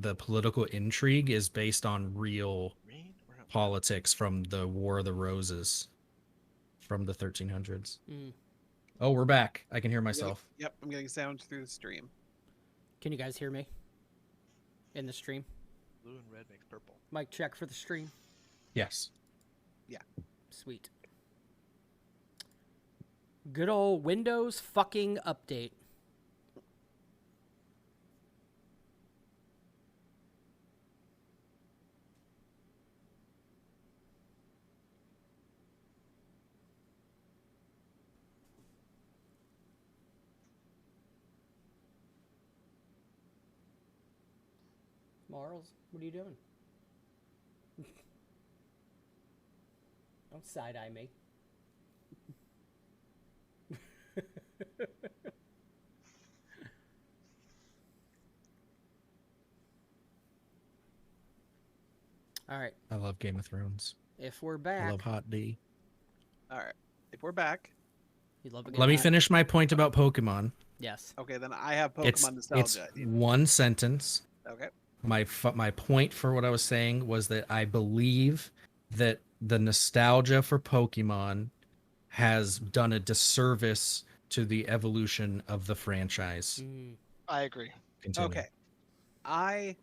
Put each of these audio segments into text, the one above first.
the political intrigue is based on real politics from the War of the Roses from the 1300s. Oh, we're back. I can hear myself. Yep, I'm getting sound through the stream. Can you guys hear me in the stream? Blue and red makes purple. Mic check for the stream. Yes. Yeah. Sweet. Good old Windows fucking update. Marls, what are you doing? Don't side-eye me. All right. I love Game of Thrones. If we're back. I love Hot D. All right. If we're back. You love Let me finish my point about Pokemon. Yes. Okay, then I have Pokemon nostalgia. It's one sentence. Okay. My point for what I was saying was that I believe that the nostalgia for Pokemon has done a disservice to the evolution of the franchise. I agree. Continue. Okay. I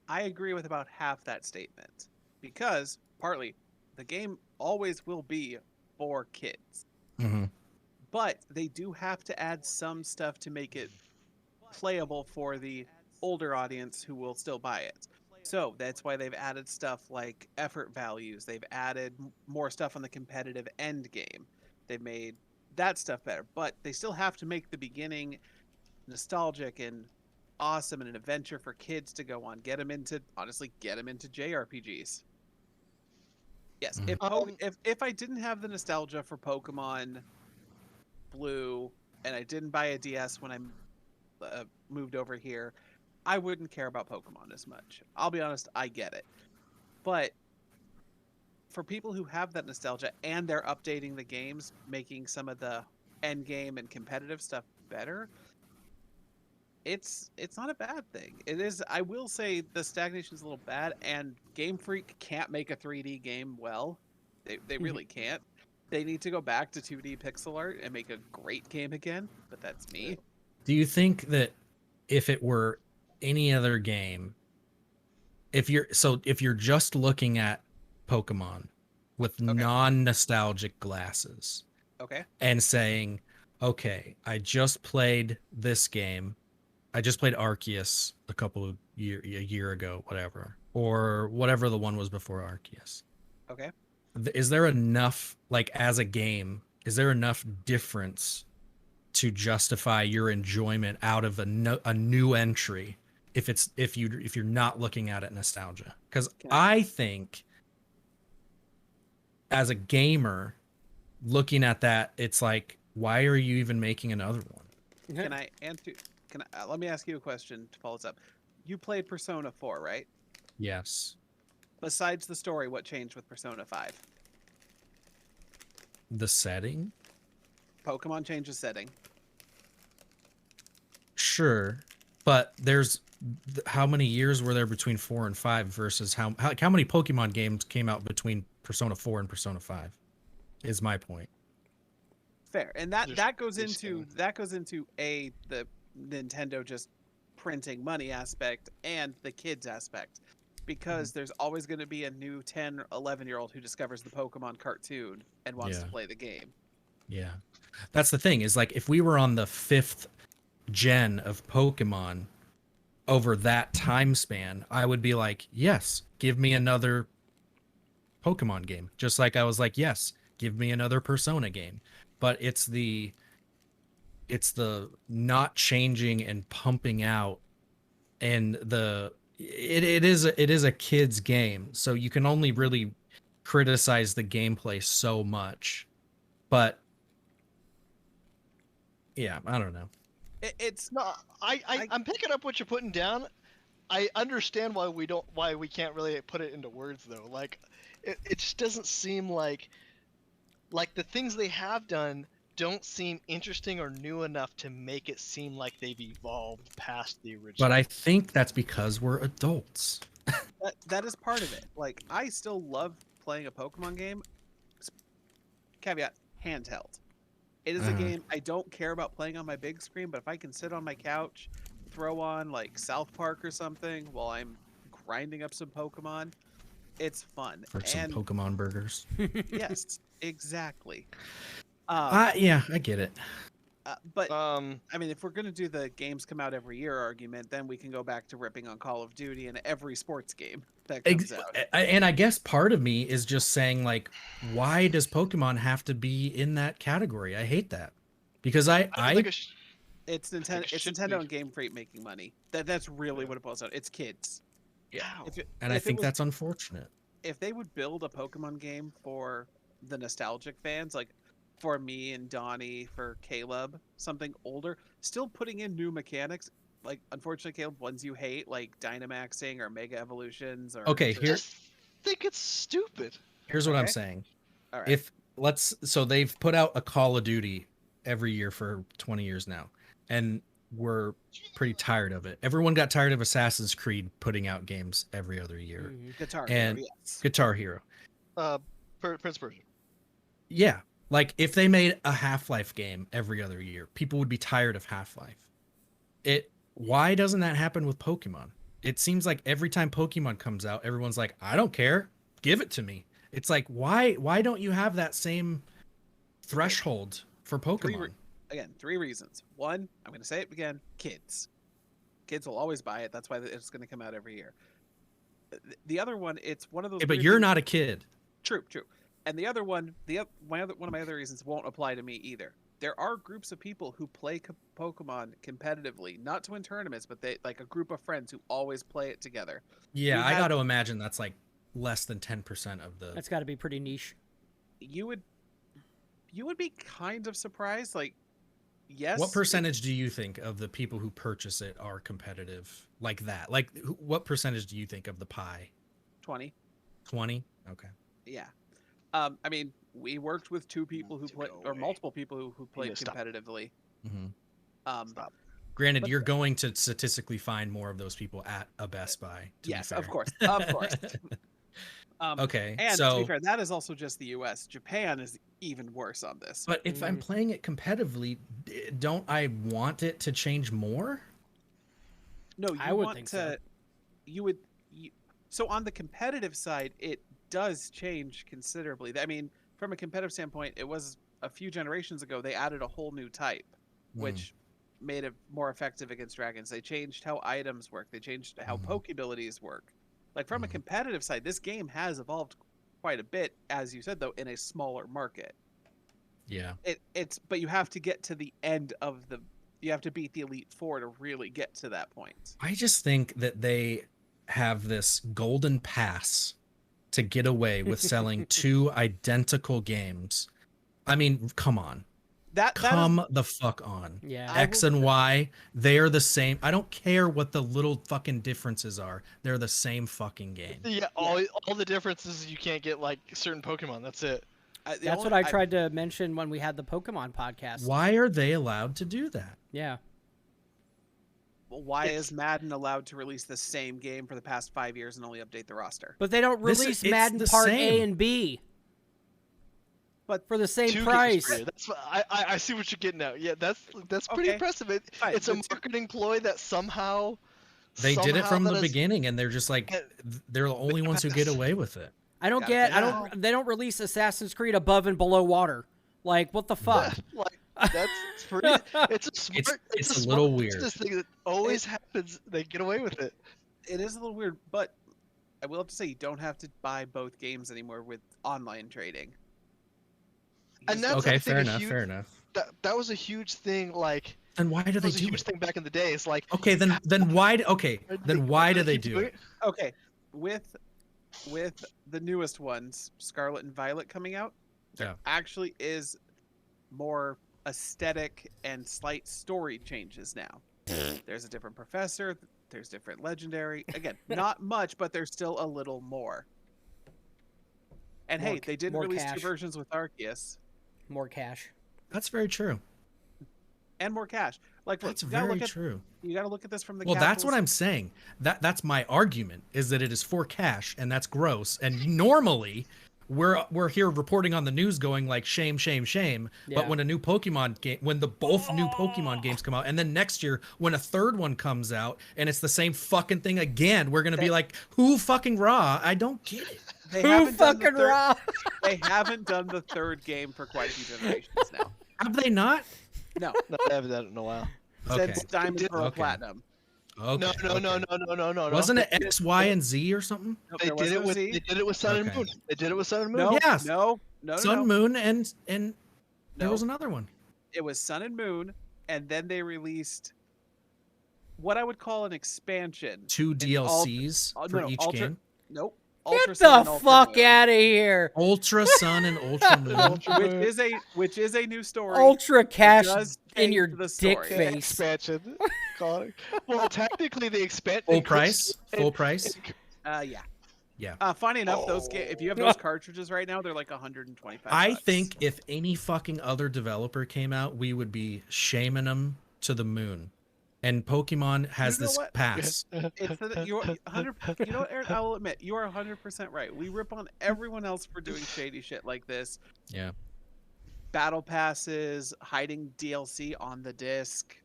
agree with about half that statement because partly the game always will be for kids. Mm-hmm. But they do have to add some stuff to make it playable for the older audience who will still buy it. So that's why they've added stuff like effort values. They've added more stuff on the competitive end game. They've made that stuff better, but they still have to make the beginning nostalgic and awesome and an adventure for kids to go on. Get them into JRPGs. Yes, if I didn't have the nostalgia for Pokemon Blue and I didn't buy a DS when I moved over here, I wouldn't care about Pokemon as much. I'll be honest, I get it. But for people who have that nostalgia and they're updating the games, making some of the end game and competitive stuff better, it's not a bad thing. It is. I will say the stagnation is a little bad, and Game Freak can't make a 3D game well. They really can't. They need to go back to 2D pixel art and make a great game again, but that's me. Do you think that if it were any other game, if you're just looking at Pokemon with non-nostalgic glasses, and saying, okay, I just played this game, I just played Arceus a year ago, whatever, or whatever the one was before Arceus. Okay. Is there enough, like, as a game, is there enough difference to justify your enjoyment out of a new entry if you're not looking at it nostalgia? Because I think as a gamer looking at that, it's like, why are you even making another one? Can I answer? Let me ask you a question to follow this up. You played Persona 4, right? Yes. Besides the story, what changed with Persona 5? The setting? Pokemon changes setting. Sure, but there's how many years were there between 4 and 5 versus how many Pokemon games came out between Persona 4 and Persona 5 is my point. Fair. And that goes into the Nintendo just printing money aspect and the kids aspect, because there's always going to be a new 10 or 11-year-old who discovers the Pokemon cartoon and wants to play the game. Yeah. That's the thing, is like, if we were on the 5th gen of Pokemon over that time span, I would be like, yes, give me another Pokemon game. Just like I was like, yes, give me another Persona game. But it's the not changing and pumping out, and it is a kid's game, so you can only really criticize the gameplay so much. But yeah, I don't know. It's no, I'm picking up what you're putting down. I understand why we can't really put it into words though. Like, it just doesn't seem like the things they have done don't seem interesting or new enough to make it seem like they've evolved past the original. But I think that's because we're adults. That is part of it. Like, I still love playing a Pokemon game. Caveat, handheld. It is a game I don't care about playing on my big screen, but if I can sit on my couch, throw on like South Park or something while I'm grinding up some Pokemon, it's fun. For some And Pokemon burgers. yes, exactly. Yeah, I get it. But I mean, if we're gonna do the games come out every year argument, then we can go back to ripping on Call of Duty and every sports game that comes out. And I guess part of me is just saying, like, why does Pokemon have to be in that category? I hate that, because I think it's Nintendo. it It's should Nintendo be. and Game Freak making money. That's really what it boils down. It's kids. Yeah, And I think that's unfortunate. If they would build a Pokemon game for the nostalgic fans, like for me and Donnie, for Caleb, something older, still putting in new mechanics. Like, unfortunately, Caleb, ones you hate, like Dynamaxing or Mega Evolutions, or Okay, I just think it's stupid. here's what I'm Okay. saying. all right. So they've put out a Call of Duty every year for 20 years now, and we're pretty tired of it. Everyone got tired of Assassin's Creed putting out games every other year. Guitar and Hero, yes. Guitar Hero. Prince Persia. Yeah. Like, if they made a Half-Life game every other year, people would be tired of Half-Life. Why doesn't that happen with Pokemon? It seems like every time Pokemon comes out, everyone's like, I don't care. Give it to me. It's like, why don't you have that same threshold for Pokemon? Three reasons. One, I'm going to say it again, kids. Kids will always buy it. That's why it's going to come out every year. The other one, it's one of those. Yeah, but weird you're things- not a kid. True. And the other one, one of my other reasons won't apply to me either. There are groups of people who play Pokemon competitively, not to win tournaments, but they like a group of friends who always play it together. Yeah, I got to imagine that's like less than 10% of the. That's got to be pretty niche. You would be kind of surprised. Like, yes. What percentage do you think of the people who purchase it are competitive like that? Like, what percentage do you think of the pie? 20. 20? Okay. Yeah. I mean, we worked with two people who play, or multiple people who played competitively. Stop. Granted, you're going to statistically find more of those people at a Best Buy. Yes, of course, of course. Okay, and so, to be fair, that is also just the U.S. Japan is even worse on this. But if I'm playing it competitively, don't I want it to change more? No, I would think so. So on the competitive side, it does change considerably. I mean, from a competitive standpoint, it was a few generations ago they added a whole new type, which made it more effective against dragons. They changed how items work. They changed how Pokeabilities work. Like, from a competitive side, this game has evolved quite a bit, as you said, though, in a smaller market. Yeah. But you have to get to the end of you have to beat the Elite Four to really get to that point. I just think that they have this golden pass to get away with selling two identical games. I mean, come on. Come the fuck on. Yeah. X and Y, they are the same. I don't care what the little fucking differences are. They're the same fucking game. Yeah, all the differences is you can't get like certain Pokemon. That's it. That's what I tried to mention when we had the Pokemon podcast. Why are they allowed to do that? Yeah. Well, why is Madden allowed to release the same game for the past 5 years and only update the roster? But they don't release Madden Part A and B. But for the same price. That's I see what you're getting at. Yeah, that's pretty impressive. It's a marketing ploy that somehow they did it from the beginning, and they're just like they're the only ones who get away with it. I don't get. They don't release Assassin's Creed above and below water. Like, what the fuck? That's pretty. It's a smart. It's a little weird. This thing that always happens. They get away with it. It is a little weird, but I will have to say you don't have to buy both games anymore with online trading. And that's okay. Fair enough. Fair enough. That was a huge thing. Like, then why do they do it? That was a huge thing back in the day. It's like, okay, then why? Okay, then why do they do it? Okay, with the newest ones, Scarlet and Violet coming out, there actually is more aesthetic and slight story changes now. There's a different professor. There's different legendary. Again, not much, but there's still a little more. And hey, they didn't release 2 versions with Arceus. More cash. That's very true. And more cash. Like, look, That's very true. You got to look at this from the. Well, that's what I'm saying. That's my argument, is that it is for cash, and that's gross. And normally, we're here reporting on the news, going like shame, shame, shame. Yeah. But when a new Pokemon game, when both new Pokemon games come out, and then next year when a third one comes out, and it's the same fucking thing again, we're gonna be like, who fucking raw? I don't get it. Who fucking raw? They haven't done the third game for quite a few generations now. Have they not? No, No, they haven't done it in a while. since Diamond, Pearl, Platinum. Okay. No. Wasn't it X, Y, and Z or something? Nope, They there did wasn't it with a Z. they did it with Sun and Okay. Moon. They did it with Sun and Moon. No, Yes. no, Sun, Moon, and there No. was another one. It was Sun and Moon, and then they released what I would call an expansion. 2 DLCs for each Ultra, game. Nope. Get Ultra Sun the and Ultra fuck Moon, out of here. Ultra Sun and Ultra Moon. which is a new story. Ultra cash does in change your the dick story. face. Expansion. Call it. Well, technically, the expansion. Full price. Full price. Yeah. Yeah. Funny enough, if you have those cartridges right now, they're like 125. I bucks. think if any fucking other developer came out, we would be shaming them to the moon. And Pokemon has You know this what? pass. It's the, you're 100. You know what, Aaron? I will admit you are 100% right. We rip on everyone else for doing shady shit like this. Yeah. Battle passes, hiding DLC on the disc.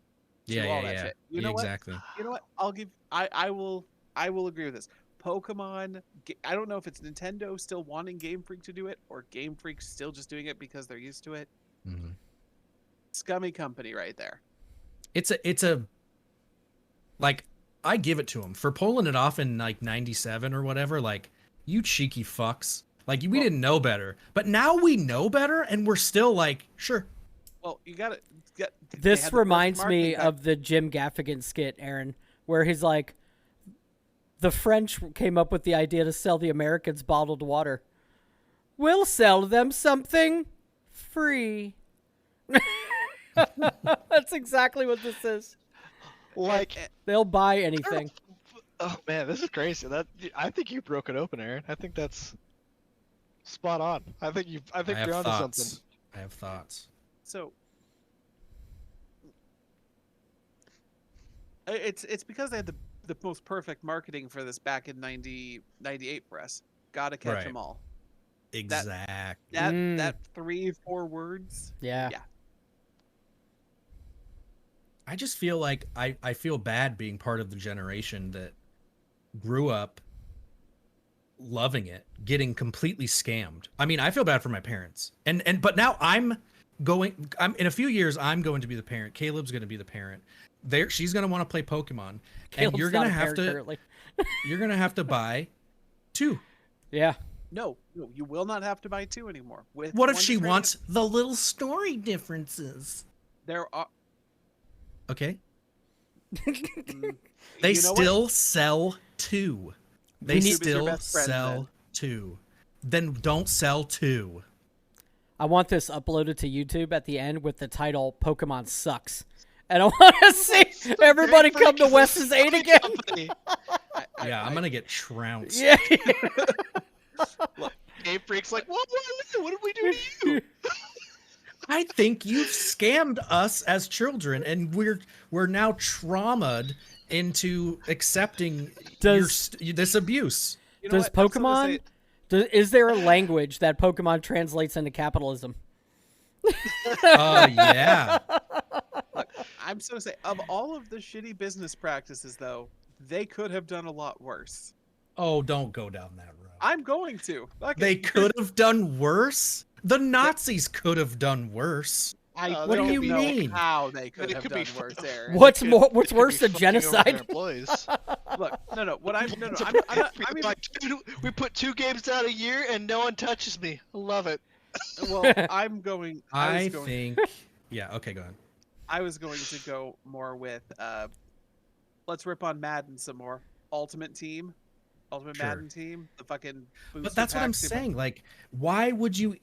All that shit. You know exactly. what? You know what? I will agree with this. Pokemon. I don't know if it's Nintendo still wanting Game Freak to do it, or Game Freak still just doing it because they're used to it. Mm-hmm. Scummy company right there. It's a like, I give it to them for pulling it off in like 97 or whatever. Like, you cheeky fucks. Like, we didn't know better, but now we know better, and we're still like, sure. Well, you got to. This reminds me of the Jim Gaffigan skit, Aaron, where he's like, the French came up with the idea to sell the Americans bottled water. We'll sell them something free. That's exactly what this is. Like, they'll buy anything. Oh man, this is crazy. I think you broke it open, Aaron. I think that's spot on. I think you're onto something. I have thoughts. So it's because they had the most perfect marketing for this back in 98 for us. Gotta catch them all. Exactly. That 3-4 words. Yeah. I just feel like I feel bad being part of the generation that grew up loving it, getting completely scammed. I mean, I feel bad for my parents. But now I'm in a few years I'm going to be the parent. Caleb's going to be the parent. She's going to want to play Pokemon, and you're going to have to you're going to have to buy 2. Yeah. No, you will not have to buy 2 anymore. What if she wants the little story differences? There are. Okay. They still sell 2. They still sell 2. Then don't sell 2. I want this uploaded to YouTube at the end with the title "Pokemon Sucks," and I want to see everybody come to Wes's aid again. Yeah, I'm gonna get trounced. Yeah. Look, Game Freak's like, what did we do to you? I think you've scammed us as children, and we're now traumatized into accepting this abuse. You know Does Pokemon? Is there a language that Pokemon translates into capitalism? Oh yeah. Look, I'm so say of all of the shitty business practices, though, they could have done a lot worse. Oh, don't go down that road. I'm going to. They could have done worse. The Nazis could have done worse. What do you mean? How they could have done worse, Aaron? What's worse than genocide? Look, no. What I'm like, dude, we put 2 games out a year and no one touches me. I love it. Well, I'm going. I think. Yeah. Okay. Go ahead. I was going to go more with. Let's rip on Madden some more. Ultimate Madden Team. The fucking. But that's what I'm saying. Like, why would you?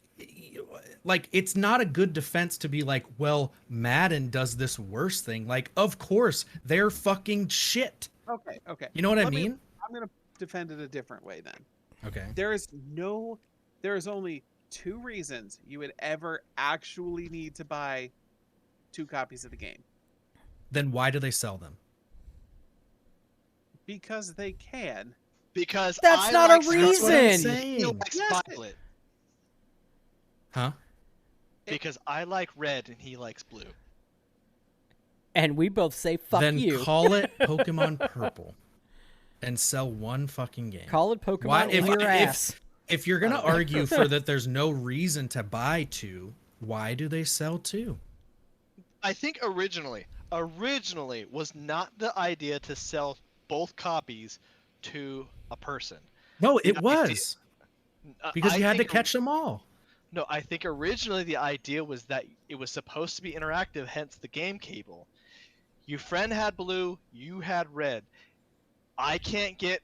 Like, it's not a good defense to be like, well, Madden does this worse thing. Like, of course, they're fucking shit. Okay. You know what I mean? I'm going to defend it a different way then. Okay. There is only 2 reasons you would ever actually need to buy 2 copies of the game. Then why do they sell them? Because they can. Because That's I not like a Scarlet reason. and saying. he likes Yes, Violet. Huh? Because I like red and he likes blue. And we both say fuck then you. call it Pokemon Purple and sell one fucking game. Call it Pokemon Why- in your ass. If you're gonna argue for that there's no reason to buy 2, why do they sell 2? I think originally was not the idea to sell both copies to a person. No, it The was. Because I you had to think catch them all. No, I think originally the idea was that it was supposed to be interactive, hence the game cable. Your friend had blue, you had red. I can't get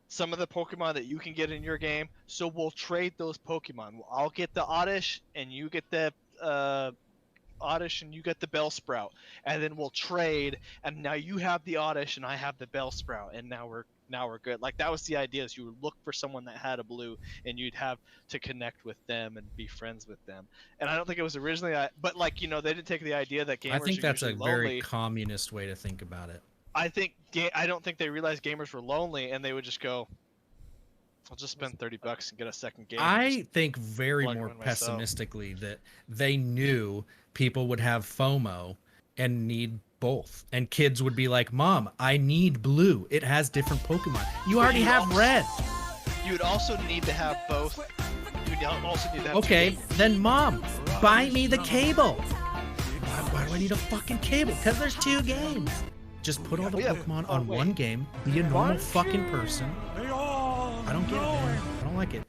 some of the Pokemon that you can get in your game, so we'll trade those Pokemon. I'll get the Oddish, and you get the Oddish, and you get the Bellsprout, and then we'll trade. And now you have the Oddish, and I have the Bellsprout, and now we're good. Like that was the idea. Is you would look for someone that had a blue, and you'd have to connect with them and be friends with them. And I don't think it was originally, but like they didn't take the idea that gamers I think are that's a usually very lonely. communist way to think about it. I don't think they realized gamers were lonely, and they would just go, "I'll just spend $30 and get a second game." I think very plug more them in myself. pessimistically that they knew people would have FOMO and need both. And kids would be like, Mom, I need blue. It has different Pokemon. You already have red. You'd also need to have both. You'd also need to have Okay, two games. then Mom, buy me the cable. Why do I need a fucking cable? Because there's 2 games. Just put all the Yeah. Pokemon Oh, on wait. one game. Be a normal fucking person. I don't get it, man. I don't like it.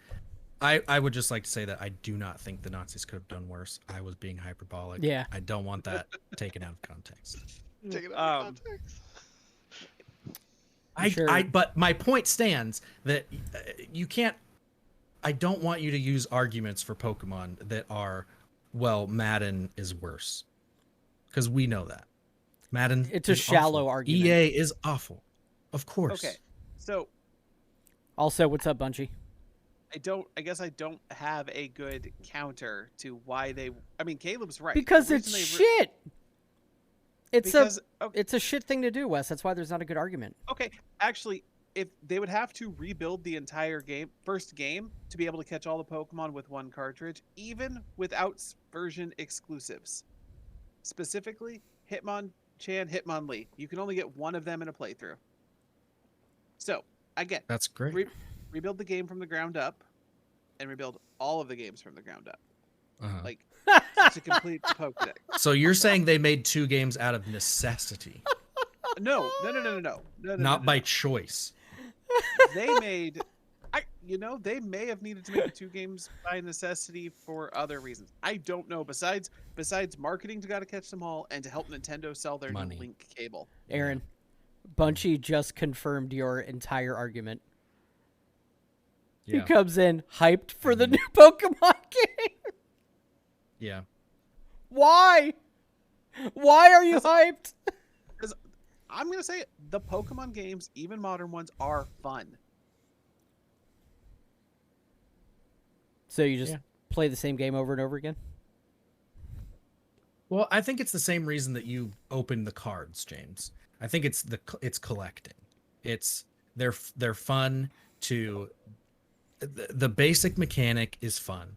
I would just like to say that I do not think the Nazis could have done worse. I was being hyperbolic. Yeah. I don't want that taken out of context. Take it out of context. Sure. But my point stands that you can't. I don't want you to use arguments for Pokemon that are, well, Madden is worse, because we know that Madden. It's a is shallow awful. argument. EA is awful, of course. Okay. So Also, what's up, Bungie? I guess I don't have a good counter to why they. I mean, Caleb's right. Because The it's reason they shit. It's because, it's a shit thing to do, Wes. That's why there's not a good argument. okay, actually, if they would have to rebuild the entire first game to be able to catch all the Pokemon with one cartridge, even without version exclusives. Specifically, Hitmonchan, Hitmonlee. You can only get one of them in a playthrough. So, again, That's great. rebuild the game from the ground up, and rebuild all of the games from the ground up, Uh-huh. like to complete the Pokédex. So you're saying they made 2 games out of necessity, No. not by choice. They made, they may have needed to make 2 games by necessity for other reasons. I don't know. Besides marketing to gotta catch them all, and to help Nintendo sell their Money. new Link cable. Aaron, Bungie just confirmed your entire argument. He Yeah. comes in hyped for the new Pokemon game. Yeah. Why? Why are you hyped? I'm gonna say it, the Pokemon games, even modern ones, are fun. So you just Yeah. play the same game over and over again? Well, I think it's the same reason that you open the cards, James. I think it's collecting. They're fun to. The basic mechanic is fun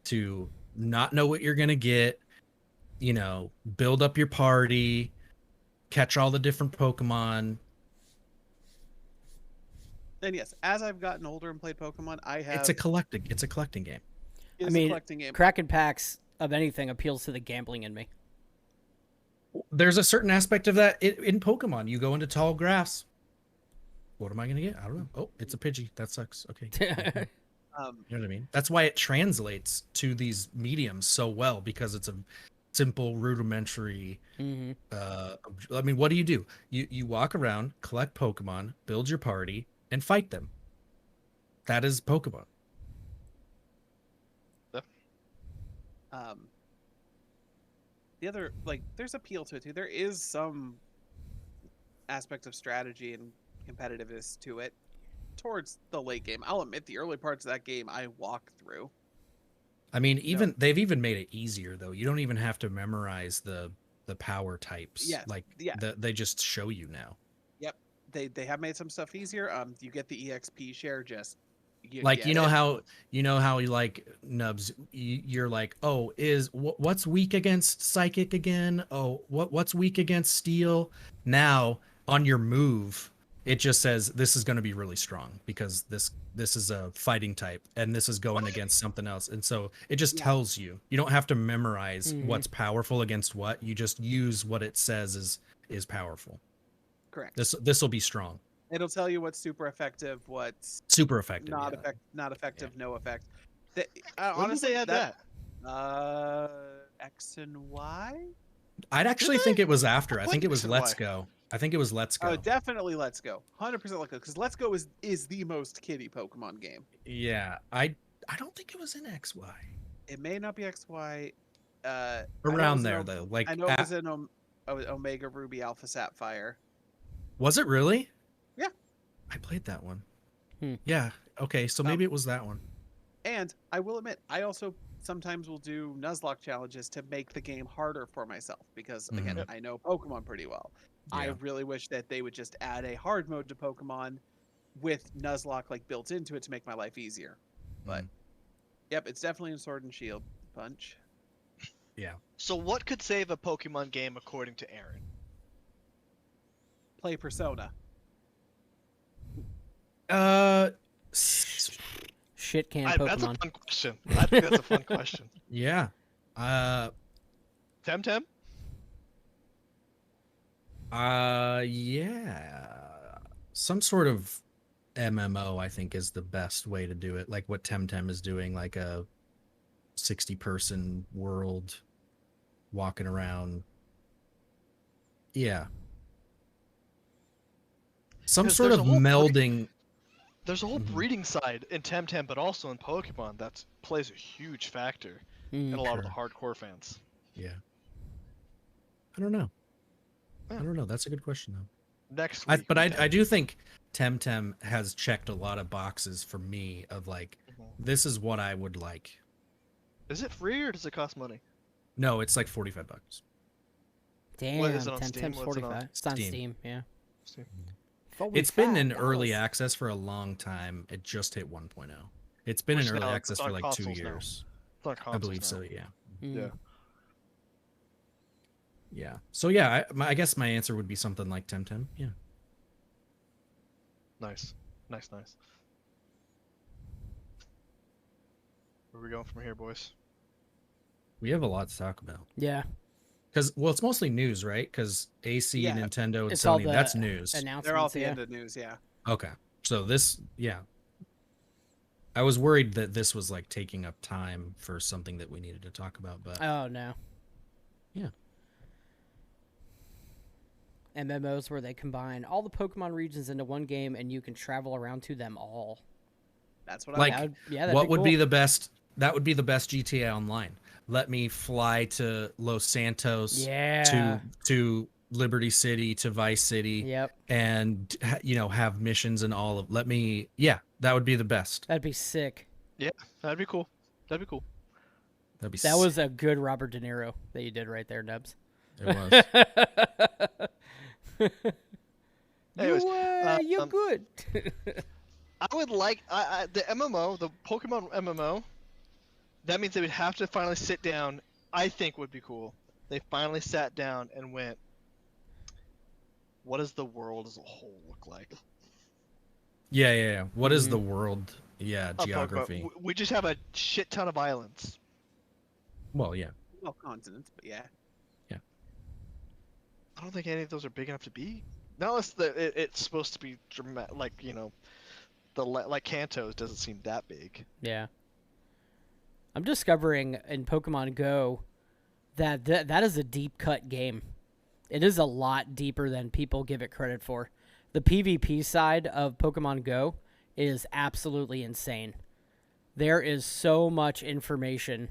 to not know what you're gonna get. Build up your party, catch all the different Pokemon. And yes, as I've gotten older and played Pokemon, I have. It's a collecting game. It I is mean, a collecting game. cracking packs of anything appeals to the gambling in me. There's a certain aspect of that in Pokemon. You go into tall grass. What am I gonna get? I don't know. Oh, it's a Pidgey. That sucks. Okay. You know what I mean? That's why it translates to these mediums so well, because it's a simple, rudimentary. Mhm. I mean, what do? You walk around, collect Pokemon, build your party, and fight them. That is Pokemon. The other, there's appeal to it too. There is some aspect of strategy and competitiveness to it towards the late game. I'll admit the early parts of that game I walked through. I mean, they've even made it easier though. You don't even have to memorize the power types. Yes. Like Yeah. they just show you now. Yep. They have made some stuff easier. You get the EXP share just Like you know get it. how you like Nubs, you're like, oh, what's weak against psychic again? Oh, what's weak against steel? Now on your move, it just says this is going to be really strong because this is a fighting type and this is going against something else, and so it just tells you. You don't have to memorize what's powerful against what. You just use what it says is powerful. Correct. This will be strong. It'll tell you what's super effective, what's Super effective. not effective, no effect. Honestly, they add that. X and Y. I'd actually think it was after. I think it was X and Let's Y. Go. I think it was Let's Go. Oh, definitely Let's Go. 100% Let's Go, because Let's Go is the most kiddie Pokemon game. Yeah, I don't think it was in XY. It may not be XY. Around there though, like I know it was in Omega Ruby Alpha Sapphire. Was it really? Yeah. I played that one. Yeah. Okay, so maybe it was that one. And I will admit, I also sometimes will do Nuzlocke challenges to make the game harder for myself because, again, I know Pokemon pretty well. Yeah. I really wish that they would just add a hard mode to Pokemon with Nuzlocke like built into it to make my life easier. But, yep, it's definitely in Sword and Shield Punch. Yeah. So what could save a Pokemon game according to Aaron? Play Persona. Shit can Pokemon. That's a fun question. I think that's a fun question. Yeah. Temtem? Yeah. Some sort of MMO, I think, is the best way to do it. Like what Temtem is doing, like a 60-person world walking around. Yeah. Some sort of melding. There's a whole breeding side in Temtem, but also in Pokemon that plays a huge factor in a lot of the hardcore fans. Yeah. I don't know. Yeah. I don't know. That's a good question, though. Next week. But I do think Temtem has checked a lot of boxes for me of like, this is what I would like. Is it free or does it cost money? No, it's like $45. Damn, what is it on Temtem's Steam? 45. It's on Steam, yeah. Steam. It's been in early access for a long time. It just hit 1.0. It's been in early access for like 2 years. I believe so, yeah. Yeah. Yeah. So yeah, I guess my answer would be something like Temtem. Yeah. Nice. Where are we going from here, boys? We have a lot to talk about. Yeah. Because, well, it's mostly news, right? Because AC, Nintendo, and Sony, that's news. They're all the end of news, yeah. Okay. So this, yeah. I was worried that this was like taking up time for something that we needed to talk about, but... Oh, no. Yeah. MMOs where they combine all the Pokemon regions into one game and you can travel around to them all. That's what like, I like. What would be the best... That would be the best GTA Online. Let me fly to Los Santos, to Liberty City, to Vice City, and have missions and all of. Let me, that would be the best. That'd be sick. Yeah, that'd be cool. That'd be that was a good Robert De Niro that you did right there, Nubs. It was. Anyways, you're good. I would like the MMO, the Pokemon MMO. That means they would have to finally sit down. I think would be cool. They finally sat down and went, what does the world as a whole look like? Yeah. What is the world? Yeah, geography. We just have a shit ton of islands. Well, yeah. Well, continents, but yeah. Yeah. I don't think any of those are big enough to be. Not unless it's supposed to be dramatic, like, like Kanto's doesn't seem that big. Yeah. I'm discovering in Pokemon Go that is a deep cut game. It is a lot deeper than people give it credit for. The PvP side of Pokemon Go is absolutely insane. There is so much information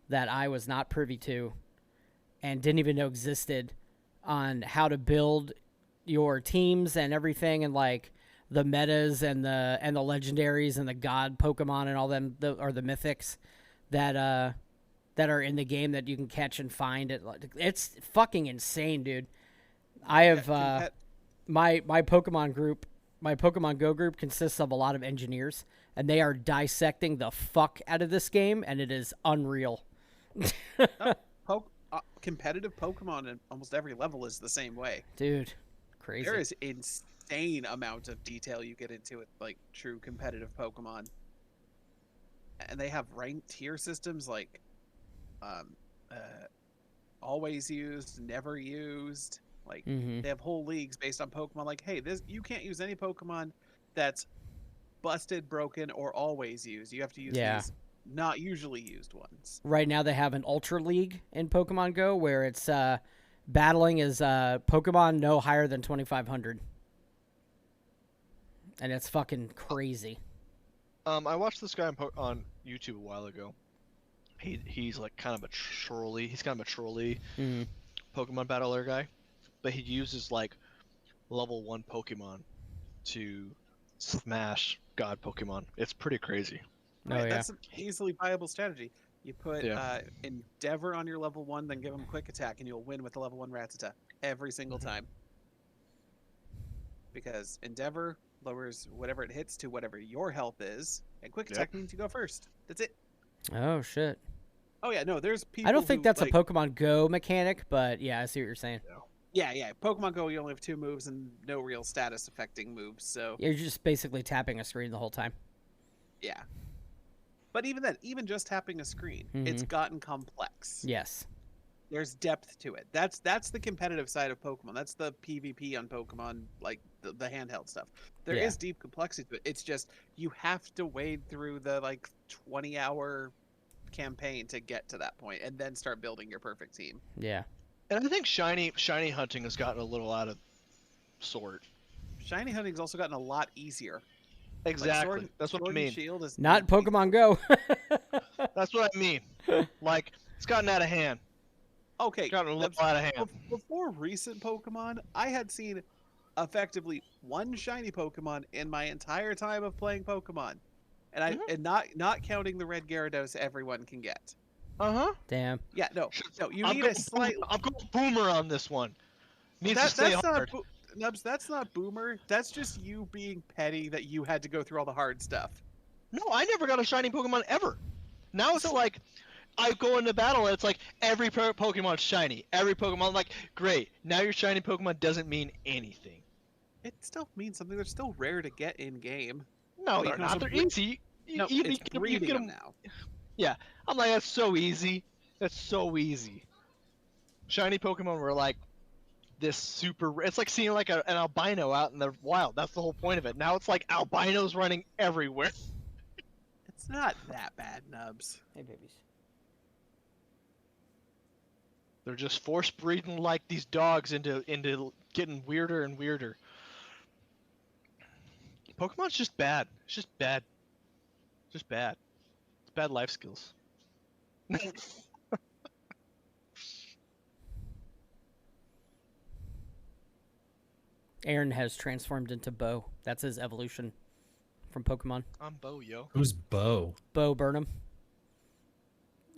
that I was not privy to and didn't even know existed on how to build your teams and everything, and like the metas and the legendaries and the god Pokemon and all them, or the mythics. that are in the game that you can catch and find. It's fucking insane, dude. I have my Pokemon group, my Pokemon Go group consists of a lot of engineers, and they are dissecting the fuck out of this game, and it is unreal. Competitive Pokemon at almost every level is the same way. Dude, crazy. There is insane amount of detail you get into with like true competitive Pokemon. And they have ranked tier systems like always used, never used. Like they have whole leagues based on Pokemon. Like, hey, you can't use any Pokemon that's busted, broken, or always used. You have to use these not usually used ones. Right now they have an Ultra League in Pokemon Go where it's battling is Pokemon no higher than 2,500. And it's fucking crazy. I watched this guy on YouTube a while ago. He's like kind of a trolley. He's kind of a trolley Pokemon battler guy, but he uses like level 1 Pokemon to smash God Pokemon. It's pretty crazy. Right, that's an easily viable strategy. You put Endeavor on your level 1, then give him Quick Attack, and you'll win with the level 1 Rattata every single time. Because Endeavor lowers whatever it hits to whatever your health is, and Quick Attack means you go first. That's it. Oh, shit. Oh, yeah, no, there's people I don't think that's like, a Pokemon Go mechanic, but yeah, I see what you're saying. Yeah. Pokemon Go, you only have 2 moves and no real status-affecting moves, so... You're just basically tapping a screen the whole time. Yeah. But even then, even just tapping a screen, it's gotten complex. Yes. There's depth to it. That's the competitive side of Pokemon. That's the PvP on Pokemon, like the handheld stuff. There is deep complexity to it. It's just you have to wade through the like 20-hour campaign to get to that point, and then start building your perfect team. Yeah. And I think shiny hunting has gotten a little out of sort. Shiny hunting's also gotten a lot easier. Exactly. Like That's what I mean. Shield is Not Pokemon Go. That's what I mean. Like, it's gotten out of hand. Okay. It's gotten a little out of hand. Before recent Pokemon, I had seen effectively 1 shiny Pokemon in my entire time of playing Pokemon. And and not counting the red Gyarados everyone can get. Damn. Yeah, no, you need a slight... I'm going Boomer on this one. Needs to stay hard. Nubs, that's not Boomer. That's just you being petty that you had to go through all the hard stuff. No, I never got a shiny Pokemon ever. Now it's like, I go into battle and it's like, every Pokemon's shiny. Every Pokemon, like, great. Now your shiny Pokemon doesn't mean anything. It still means something. They're still rare to get in-game. No, they're not. They're easy. No, it's breeding them now. Yeah, I'm like, that's so easy. That's so easy. Shiny Pokemon were like, this super... It's like seeing like an albino out in the wild. That's the whole point of it. Now it's like albinos running everywhere. It's not that bad, Nubs. Hey, babies. They're just force breeding like these dogs into getting weirder and weirder. Pokemon's just bad. It's just bad. Just bad. It's bad life skills. Aaron has transformed into Bo. That's his evolution from Pokemon. I'm Bo, yo. Who's Bo? Bo Burnham.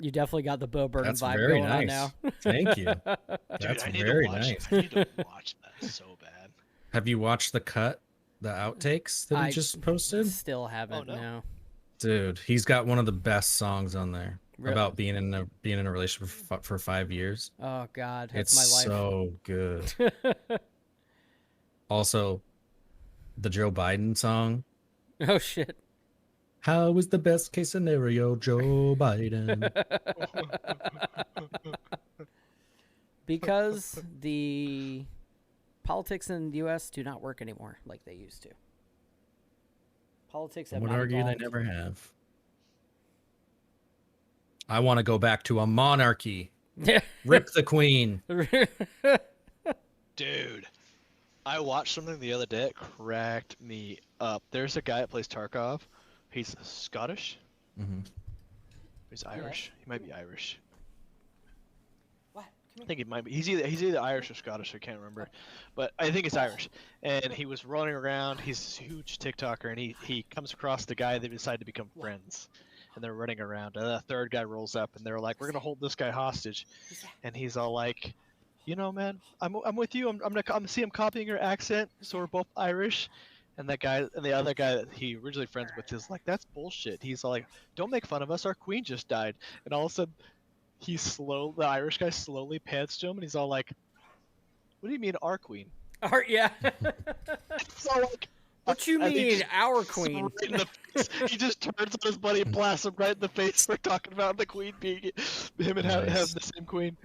You definitely got the Bo Burnham That's vibe very going on now. Thank you. Dude, That's I need very to watch, nice. I need to watch that so bad. Have you watched the outtakes that he just posted? Still haven't. Oh, no. No. Dude, he's got one of the best songs on there Really? about being in a relationship for 5 years. Oh God, that's It's my life. so good. Also, the Joe Biden song. Oh shit. How is the best case scenario, Joe Biden? Because the politics in the U.S. do not work anymore like they used to. Politics I have would not argue they evolved. never have. I want to go back to a monarchy. Rip the queen. Dude, I watched something the other day that cracked me up. There's a guy that plays Tarkov. He's Scottish. Mm-hmm. He's Irish. He might be Irish. What? I think he might be. He's either Irish or Scottish. I can't remember, but I think it's Irish. And he was running around. He's a huge TikToker, and he comes across the guy. They decide to become friends. and they're running around. And a third guy rolls up, and they're like, "We're gonna hold this guy hostage," and he's all like, "You know, man, I'm with you. I'm see, I'm copying your accent, so we're both Irish." And that guy and the other guy that he originally friends with is like, "That's bullshit." He's all like, "Don't make fun of us. Our queen just died." And all of a sudden, the Irish guy slowly pants to him, and he's all like, "What do you mean, our queen?" Art, yeah. So like, What you and he mean, just our slaps him queen? right in the face. He just turns on his buddy and blasts him right in the face for talking about the queen being him and Nice. having the same queen.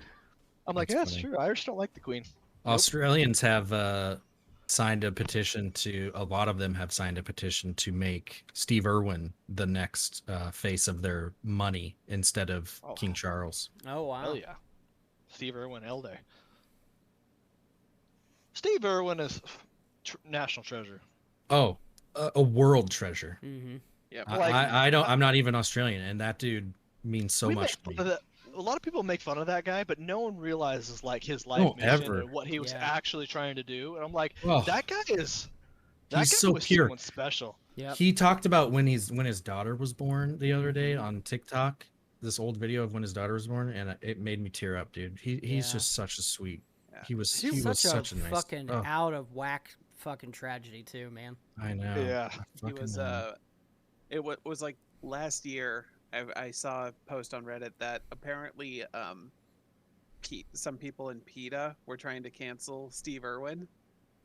I'm like, That's yeah, it's funny. true. Irish don't like the queen. Australians have signed a petition to. A lot of them have signed a petition to make Steve Irwin the next face of their money instead of Oh. King Charles. Oh wow. Hell yeah. Steve Irwin, Elder. Steve Irwin is national treasure. Oh, a world treasure. Mm-hmm. Yeah, I don't. I'm not even Australian, and that dude means so We much to make me. fun of that. A lot of people make fun of that guy, but no one realizes like his life No, mission ever. and what he was Yeah. actually trying to do. And I'm like, Oh, that guy is. That he's guy so was pure. someone special. Yep. He talked about when his daughter was born the other day on TikTok. This old video of when his daughter was born, and it made me tear up, dude. He's Yeah. just such a sweet. Yeah. He was He's such a nice. fucking Oh, out of whack fucking tragedy too, man. I know. Yeah. I he was fucking know. it was like last year I saw a post on Reddit that apparently some people in PETA were trying to cancel Steve Irwin,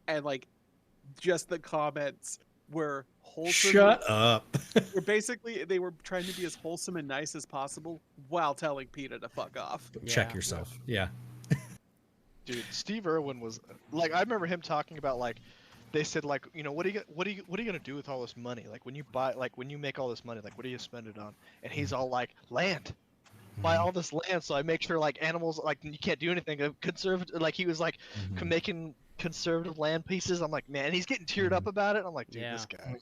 and like just the comments were wholesome. Shut up. Were basically they were trying to be as wholesome and nice as possible while telling PETA to fuck off. Check Yeah. yourself. Yeah. Dude, Steve Irwin was like, I remember him talking about like, they said like, you know, what are you gonna do with all this money? Like when you make all this money, like what do you spend it on? And he's all like, land. Buy all this land, so I make sure like animals like you can't do anything. Conservative, like he was like Mhm. making conservative land pieces. I'm like, man, he's getting teared up about it. I'm like, dude, Yeah. this guy.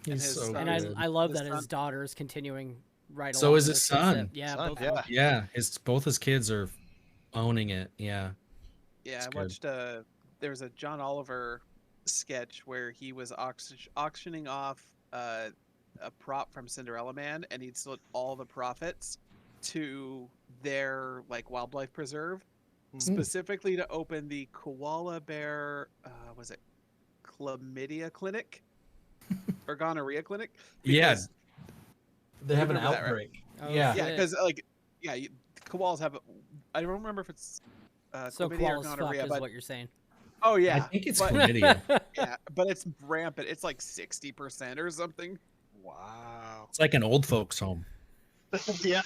He's his so son- And good. I love His that his son- daughter is continuing right So along is with his this concept. son. Yeah, Son, both yeah. of them. Yeah, both his kids are owning it. Yeah. Yeah, It's I good. watched there was a John Oliver sketch where he was auctioning off a prop from Cinderella Man, and he'd split all the profits to their like wildlife preserve, specifically to open the koala bear was it chlamydia clinic or gonorrhea clinic? Yeah. Because- They have an remember that, right? outbreak. Oh, Yeah. yeah, shit. because like koalas have I don't remember if it's So chlamydia or koalas fuck gonorrhea, is but what you're saying. oh yeah, I think it's but- chlamydia. yeah, but it's rampant. It's like 60% or something. Wow. It's like an old folks home. Yeah.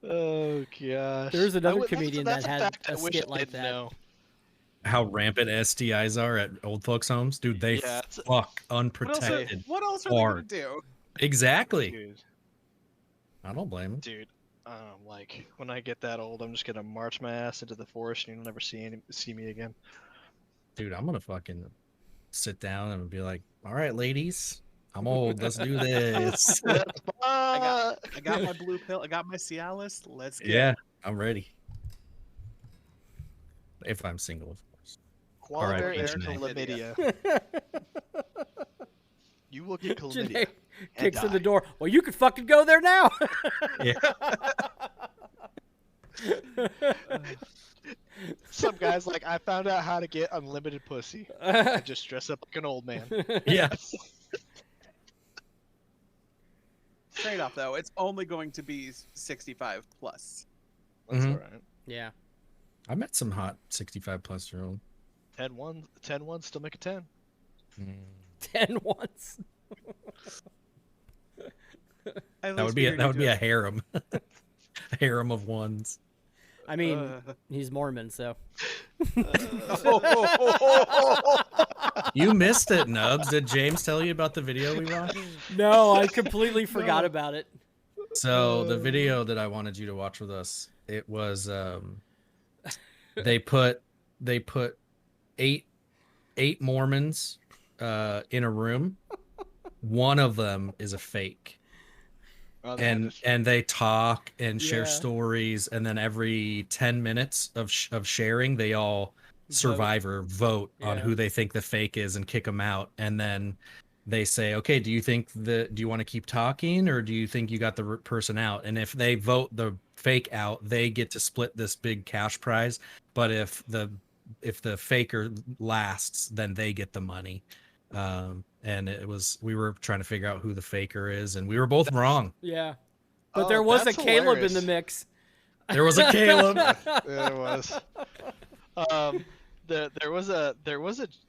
Oh gosh. There's another That's- comedian that's that a had fact I a wish skit I like didn't that. know. How rampant STIs are at old folks' homes, dude. They Yeah, it's- fuck What else, unprotected. what else are they hard. gonna do? Exactly. Dude, I don't blame him. dude. Like when I get that old, I'm just gonna march my ass into the forest, and you'll never see me again. Dude, I'm gonna fucking sit down and be like, "All right, ladies, I'm old. Let's do this." I got my blue pill. I got my Cialis. Let's go. Yeah, I'm ready. If I'm single, of course. Quality Alright, Erica Janae. chlamydia. You will get Janae chlamydia. kicks in die. the door. Well, you could fucking go there now. Yeah. Some guys like, I found out how to get unlimited pussy. I just dress up like an old man. Yeah. Straight off though, it's only going to be 65 plus. That's Mhm. alright. Yeah. I met some hot 65+ year old. 10-1, still make a 10. 10 once. At That would least be we that would be a already harem. A harem of ones. I mean, do he's Mormon, so. You missed it, Nubs. Did James tell you about the video we watched? No, I completely forgot about it. So the video that I wanted you to watch with us, it was they put eight Mormons in a room. One of them is a fake. Oh, And they talk and share Yeah. stories, and then every 10 minutes of sharing, they all Survivor vote on Yeah. who they think the fake is and kick them out, and then they say, okay, do you want to keep talking, or do you think you got the person out? And if they vote the fake out, they get to split this big cash prize. But if the faker lasts, then they get the money. And we were trying to figure out who the faker is, and we were both wrong. Yeah. But there was a that's Caleb in the hilarious. mix. There was a Caleb. There was.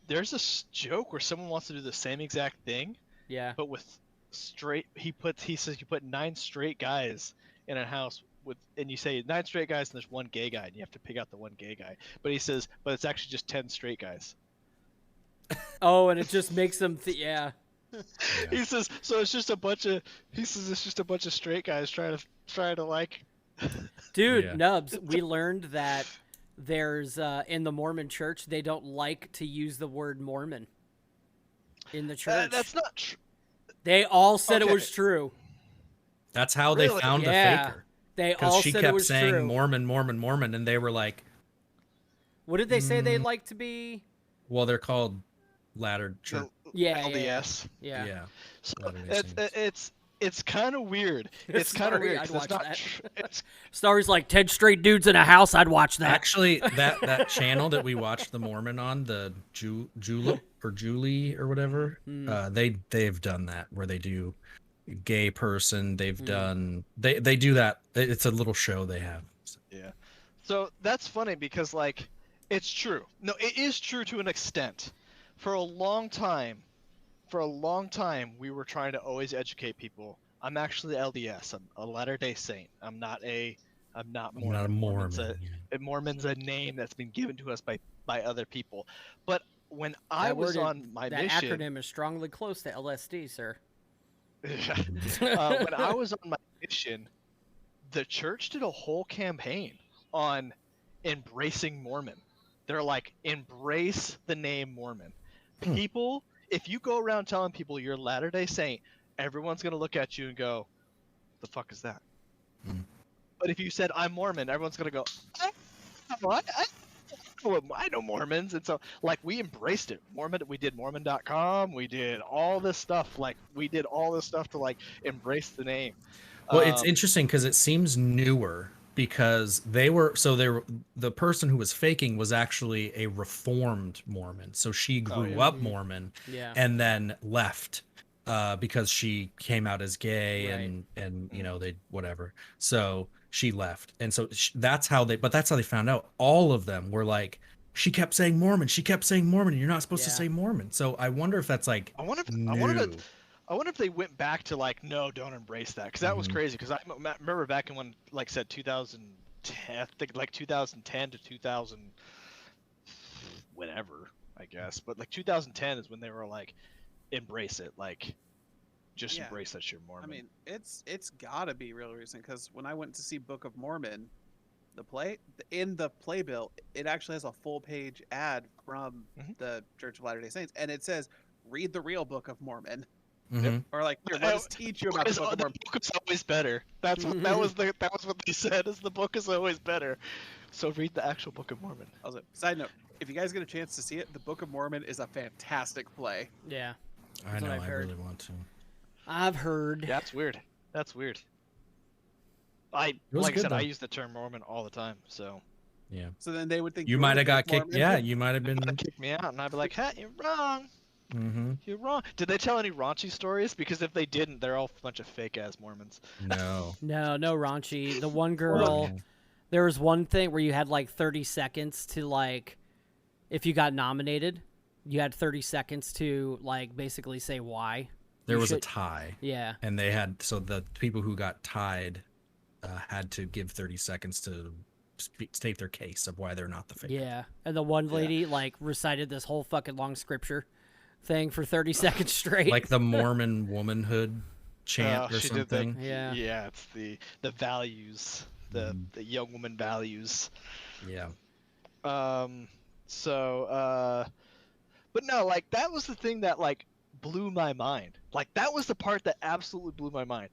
There's a joke where someone wants to do the same exact thing, Yeah. but with straight. He says you put 9 straight guys in a house and you say 9 straight guys and there's 1 gay guy and you have to pick out the 1 gay guy. But he says, but it's actually just 10 straight guys. Oh, and it just makes them yeah. He says so it's just a bunch of straight guys trying to like. Dude, Yeah. Nubs, we learned that there's in the Mormon church they don't like to use the word Mormon in the church. That's not true. They all said it Okay. was true. That's how they Really? found the Yeah. faker. They Because all she said it kept was saying true. Mormon, Mormon, Mormon, and they were like, What did they say they like to be? well, they're called Latter Church. Yeah, LDS. Yeah. Yeah. So Latter-day Saints. it's kind of weird. It's kind of Sorry, weird. I'd 'Cause watch it's not. that. It's Stories like 10 straight dudes in a house, I'd watch that. Actually, that channel that we watched the Mormon on, the Julep or Julie or whatever, they've done that where they do gay person. They've done they do that. It's a little show they have. Yeah. So that's funny because like it's true. No, it is true to an extent. For a long time we were trying to always educate people. I'm actually LDS. I'm a Latter-day Saint. I'm not Mormon. I'm not a Mormon. Mormon's a name that's been given to us by other people. But when I That was word- on my that mission, acronym is strongly close to LSD, sir. when I was on my mission, the church did a whole campaign on embracing Mormon. They're like, embrace the name Mormon. People, if you go around telling people you're a Latter-day Saint, everyone's going to look at you and go, the fuck is that? But if you said, I'm Mormon, everyone's going to go, what? I know Mormons. And so, like, we embraced it. We did Mormon.com. We did all this stuff. Like, we did all this stuff to, like, embrace the name. Well, it's interesting because it seems newer because the person who was faking was actually a reformed Mormon. So she grew up Mormon Yeah. and then left because she came out as gay Right. and you know, they whatever. So she left. And so that's how they found out. All of them were like, she kept saying Mormon. She kept saying Mormon. And you're not supposed to Yeah. say Mormon. So I wonder if that's like I wonder new. if they went back to like, no, don't embrace that, because that was crazy. Because I remember back in when, like, said 2010, I think like 2010 to 2000, whatever, I guess. But like 2010 is when they were like, embrace it, like, just Yeah. embrace that you're Mormon. I mean, it's gotta be real recent because when I went to see Book of Mormon, in the playbill, it actually has a full page ad from the Church of Latter-day Saints, and it says, "Read the real Book of Mormon," or like, "Here, let us teach you about the Book of the Mormon." book is always better. That's what that was what they said. Is the book is always better. So read the actual Book of Mormon. Also, side note: if you guys get a chance to see it, the Book of Mormon is a fantastic play. Yeah. I That's know. what I've I heard. really want to. I've heard. Yeah, that's weird. That's weird. was Like I good, said, I though. use the term Mormon all the time. So Yeah. So then they would think You you're might the have got fake kicked. Mormon. Yeah, you might have they been. kick me out, and I'd be like, "Hey, you're wrong. Mm-hmm. You're wrong." Did they tell any raunchy stories? Because if they didn't, they're all a bunch of fake ass Mormons. No. No raunchy. The one girl, there was one thing where you had like 30 seconds to like, if you got nominated, you had 30 seconds to like basically say why. There You was a should- tie, Yeah. and they had so the people who got tied had to give 30 seconds to state their case of why they're not the fake. Yeah. And the one lady like recited this whole fucking long scripture thing for 30 seconds straight. Like the Mormon womanhood chant or she did that. something. Yeah. Yeah, it's the values, the young woman values. Yeah. But no, like that was the thing that like blew my mind. Like that was the part that absolutely blew my mind.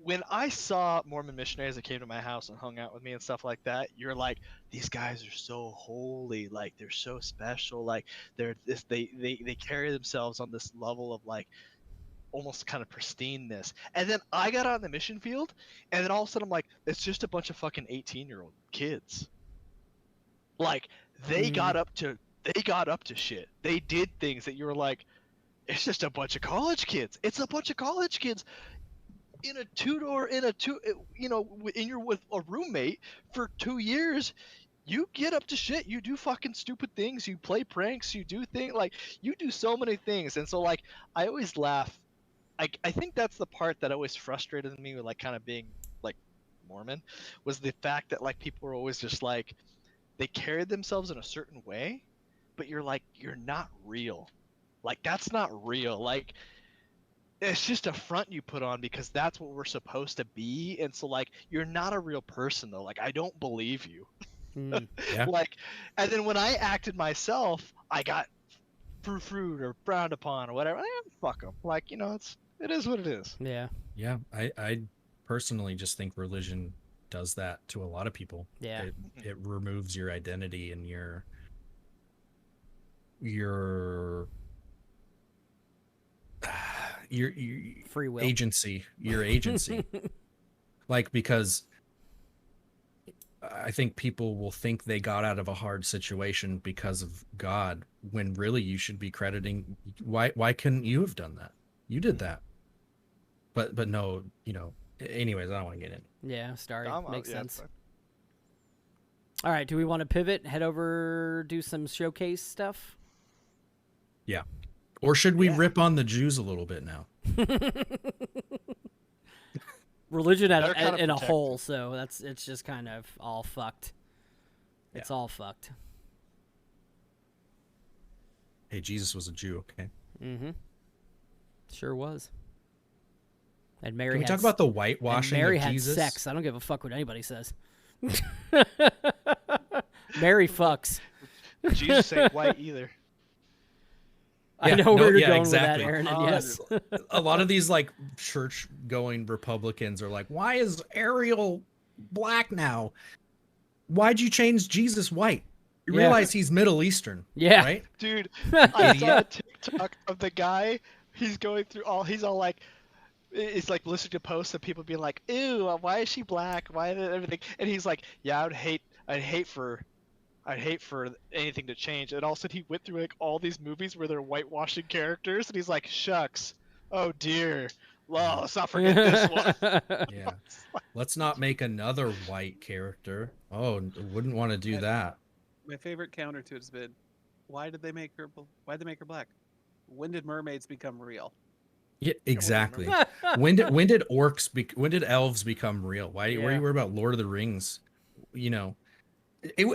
when I saw Mormon missionaries that came to my house and hung out with me and stuff like that, you're like, these guys are so holy, like they're so special, like they're this, they carry themselves on this level of like almost kind of pristineness. And then I got on the mission field, and then all of a sudden I'm like, it's just a bunch of fucking 18-year-old kids. Like they got up to shit. They did things that you were like, it's just a bunch of college kids. It's a bunch of college kids in a two-door in your with a roommate for 2 years. You get up to shit. You do fucking stupid things. You play pranks. You do things like you do so many things. And so like I always laugh. I think that's the part that always frustrated me with like kind of being like Mormon, was the fact that like people were always just like they carried themselves in a certain way, but you're like, you're not real. Like that's not real. Like it's just a front you put on because that's what we're supposed to be. And so like you're not a real person though. Like I don't believe you. Yeah. Like, and then when I acted myself, I got frou-frued or frowned upon or whatever. Fuck them. Like, you know, it is what it is. Yeah. Yeah, I personally just think religion does that to a lot of people. Yeah. It removes your identity and your Free will. your agency. Like, because I think people will think they got out of a hard situation because of God, when really you should be crediting why couldn't you have done that? You did that. But no, you know, anyways, I don't want to get in. Yeah, Starry. Makes sense. Fine. All right, do we want to pivot, head over, do some showcase stuff? Yeah. Or should we rip on the Jews a little bit now? Religion They're kind of in a protected. whole, so it's just kind of all fucked. It's all fucked. Hey, Jesus was a Jew, okay? Mm-hmm. Sure was. And Mary Can we had talk about the whitewashing Mary of had Jesus? sex. I don't give a fuck what anybody says. Mary fucks. Jesus ain't white either. I Yeah, know where you're going exactly. with that, Aaron, and yes. A lot of these like church-going Republicans are like, "Why is Ariel black now? Why'd you change Jesus white? You Yeah. realize he's Middle Eastern, Yeah. right?" Dude, I saw a TikTok of the guy. He's going through he's all like, it's like listening to posts of people being like, "Ew, why is she black? Why is everything?" And he's like, "Yeah, I'd hate for anything to change." And all of a sudden he went through like all these movies where they're whitewashing characters, and he's like, "Shucks, oh dear, let's not forget this one." Yeah. Let's not make another white character. Oh, wouldn't want to do that. My favorite counter to it has been, why did they make her black? When did mermaids become real? Yeah, exactly. when did elves become real? Why are you worried about Lord of the Rings? You know,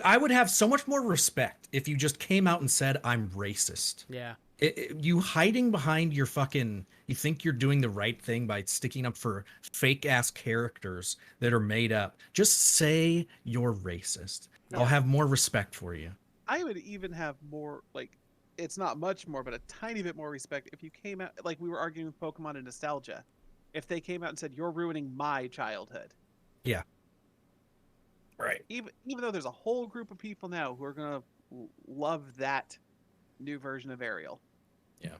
I would have so much more respect if you just came out and said, "I'm racist." Yeah. You hiding behind your fucking, you think you're doing the right thing by sticking up for fake ass characters that are made up. Just say you're racist. I'll have more respect for you. I would even have more, like, it's not much more, but a tiny bit more respect if you came out, like we were arguing with Pokemon and nostalgia. If they came out and said, "You're ruining my childhood." Yeah. Right. Even though there's a whole group of people now who are going to love that new version of Ariel. Yeah.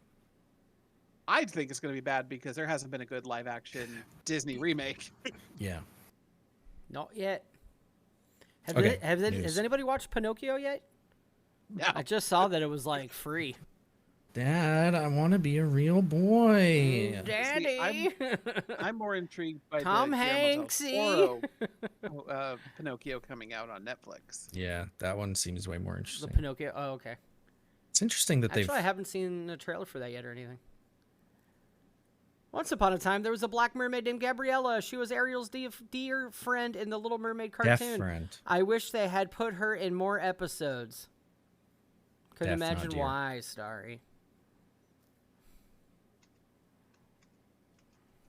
I think it's going to be bad because there hasn't been a good live action Disney remake. Yeah. Not yet. Okay, Has anybody watched Pinocchio yet? No. I just saw that it was like free. Dad, I want to be a real boy. Daddy. I'm more intrigued by Tom the Guillermo del Hanksy. Toro, Pinocchio coming out on Netflix. Yeah, that one seems way more The interesting. Pinocchio. Oh, okay. It's interesting that Actually, I haven't seen a trailer for that yet or anything. Once upon a time, there was a black mermaid named Gabriella. She was Ariel's dear friend in the Little Mermaid Deaf cartoon. friend. I wish they had put her in more episodes. Couldn't Deaf, not imagine dear. why, Starry.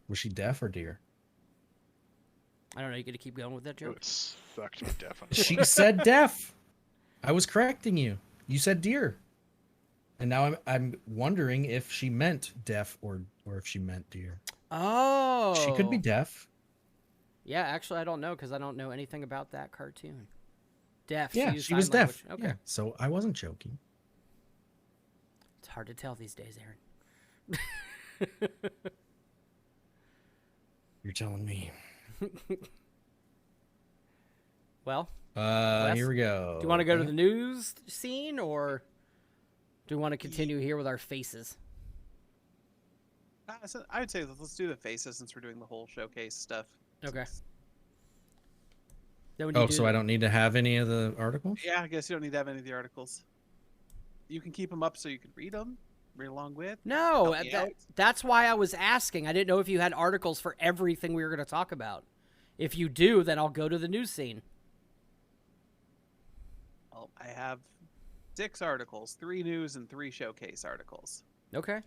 Was she deaf or dear? I don't know. You got to keep going with that joke. It sucked me definitely. She said deaf. I was correcting you. You said dear. And now I'm wondering if she meant deaf or if she meant dear. Oh. She could be deaf. Yeah, actually, I don't know because I don't know anything about that cartoon. Deaf. Yeah, used she was sign language. deaf. Okay. Yeah, so I wasn't joking. It's hard to tell these days, Aaron. You're telling me. Well, Here we go. do you want to go to the news scene or do we want to continue here with our faces? So I would say let's do the faces since we're doing the whole showcase stuff. Okay. Then when you Oh, do so I don't need to have any of the articles? Yeah, I guess you don't need to have any of the articles. You can keep them up so you can read along with. No, Help me out. that's why I was asking. I didn't know if you had articles for everything we were going to talk about. If you do, then I'll go to the news scene. Well, I have 6 articles, 3 news and 3 showcase articles. Okay.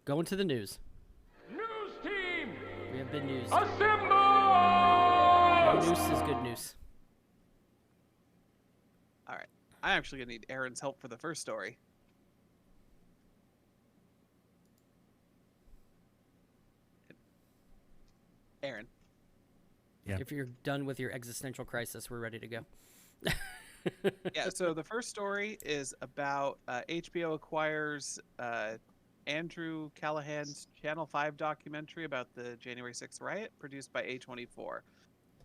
Going to the news. News team, We have been news. assemble! No news is good news. All right. I'm actually going to need Aaron's help for the first story. Aaron. Yeah. If you're done with your existential crisis, we're ready to go. Yeah, so the first story is about HBO acquires Andrew Callahan's Channel 5 documentary about the January 6th riot produced by A24.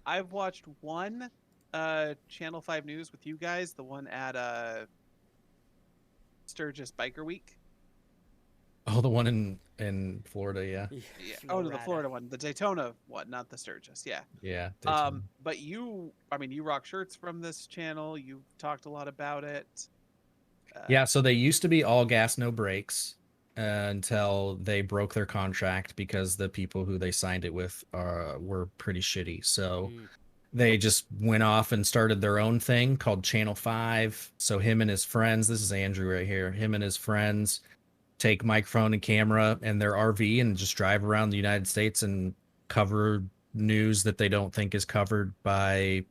I've watched one Channel 5 news with you guys, the one at Sturgis Biker Week. Oh, the one in Florida, yeah. Yeah. Oh, no, the Florida one, the Daytona one, not the Sturgis. Yeah. Yeah. But you rock shirts from this channel. You've talked a lot about it. Yeah, so they used to be all gas, no brakes until they broke their contract because the people who they signed it with were pretty shitty. So they just went off and started their own thing called Channel 5. So him and his friends, this is Andrew right here, him and his friends take microphone and camera and their RV and just drive around the United States and cover news that they don't think is covered by,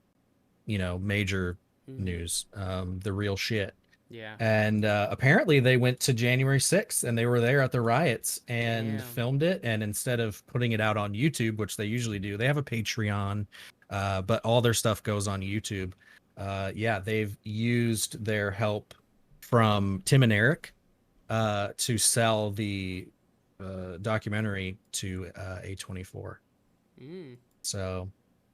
major news, the real shit. Yeah. And apparently they went to January 6th and they were there at the riots and filmed it. And instead of putting it out on YouTube, which they usually do, they have a Patreon, but all their stuff goes on YouTube. Yeah, they've used their help from Tim and Eric to sell the documentary to A24. So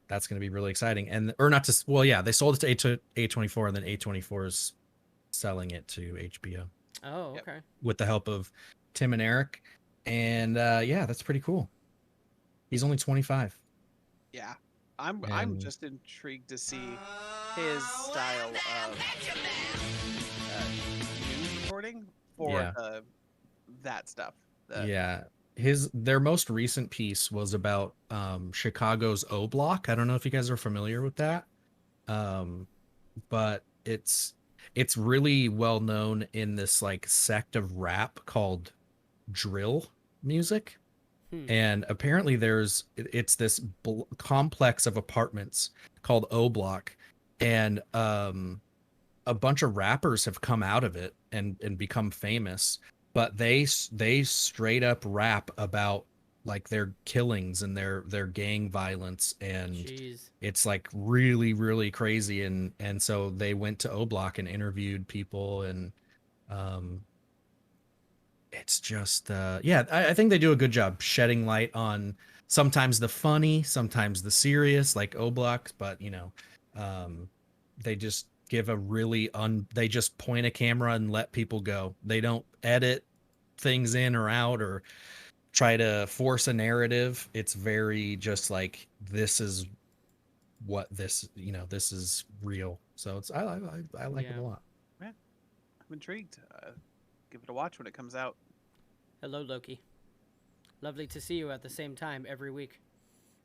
that's going to be really exciting. They sold it to A24 and then A24 is selling it to HBO. Oh, okay. With the help of Tim and Eric. And that's pretty cool. He's only 25. Yeah. I'm just intrigued to see his style of news reporting for that stuff. Their most recent piece was about Chicago's O Block. I don't know if you guys are familiar with that, but it's really well known in this like sect of rap called drill music. And apparently it's this complex of apartments called O Block, and a bunch of rappers have come out of it and become famous, but they straight up rap about like their killings and their gang violence, and it's like really, really crazy. And so they went to O Block and interviewed people, and it's just I think they do a good job shedding light on sometimes the funny, sometimes the serious, like O Block, but they just give a really they just point a camera and let people go. They don't edit things in or out or try to force a narrative. It's very just like, this is what this is real. So it's I like it a lot. Yeah, I'm intrigued. Give it a watch when it comes out. Hello, Loki. Lovely to see you at the same time every week.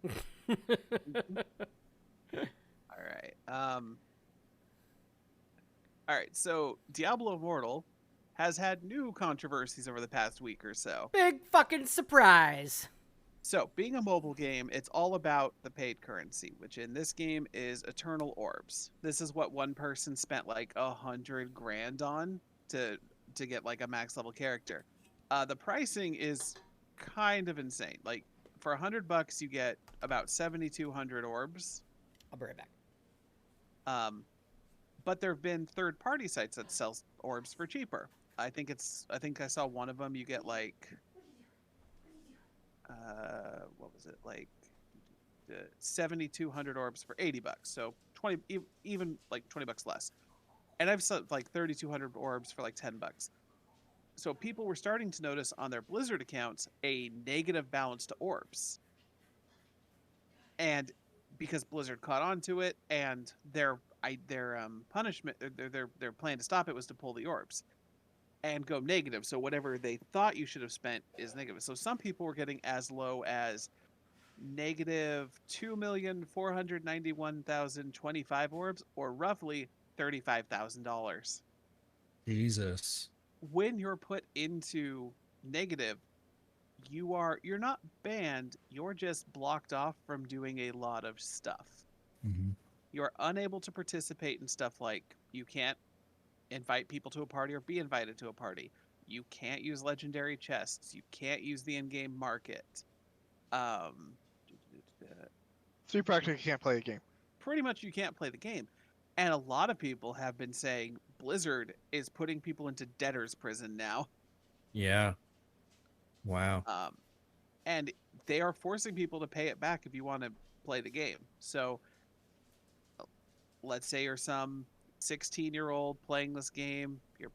All right. All right. So Diablo Immortal has had new controversies over the past week or so. Big fucking surprise. So, being a mobile game, it's all about the paid currency, which in this game is Eternal Orbs. This is what one person spent like $100,000 on to get like a max level character. The pricing is kind of insane. Like for $100 you get about 7,200 orbs. I'll be right back. But there have been third-party sites that sell orbs for cheaper. I think I saw one of them. You get like, what was it, like 7,200 orbs for $80. So 20, even like $20 less. And I've sold like 3,200 orbs for like $10. So people were starting to notice on their Blizzard accounts a negative balance to orbs. And because Blizzard caught on to it, and their punishment, their plan to stop it was to pull the orbs and go negative. So whatever they thought you should have spent is negative. So some people were getting as low as negative 2,491,025 orbs, or roughly $35,000. Jesus. When you're put into negative, you're not banned, you're just blocked off from doing a lot of stuff. Mm-hmm. You're unable to participate in stuff like you can't invite people to a party or be invited to a party. You can't use legendary chests. You can't use the in-game market. So you practically can't play a game. Pretty much you can't play the game. And a lot of people have been saying Blizzard is putting people into debtor's prison now. Yeah. Wow. And they are forcing people to pay it back if you want to play the game. So let's say you're some 16-year-old playing this game, you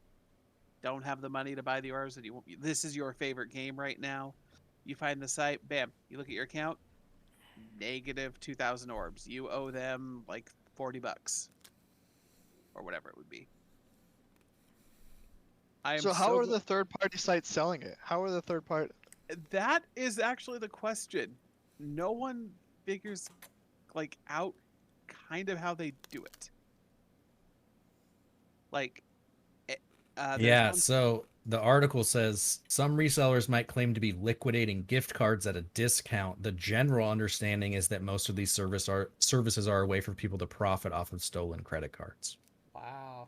don't have the money to buy the orbs, and this is your favorite game right now. You find the site, bam, you look at your account, negative 2,000 orbs. You owe them like $40 or whatever it would be. So how are the third-party sites selling it? How are the third-party? That is actually the question. No one figures like out kind of how they do it. Like, yeah, so the article says some resellers might claim to be liquidating gift cards at a discount. The general understanding is that most of these services are a way for people to profit off of stolen credit cards. Wow.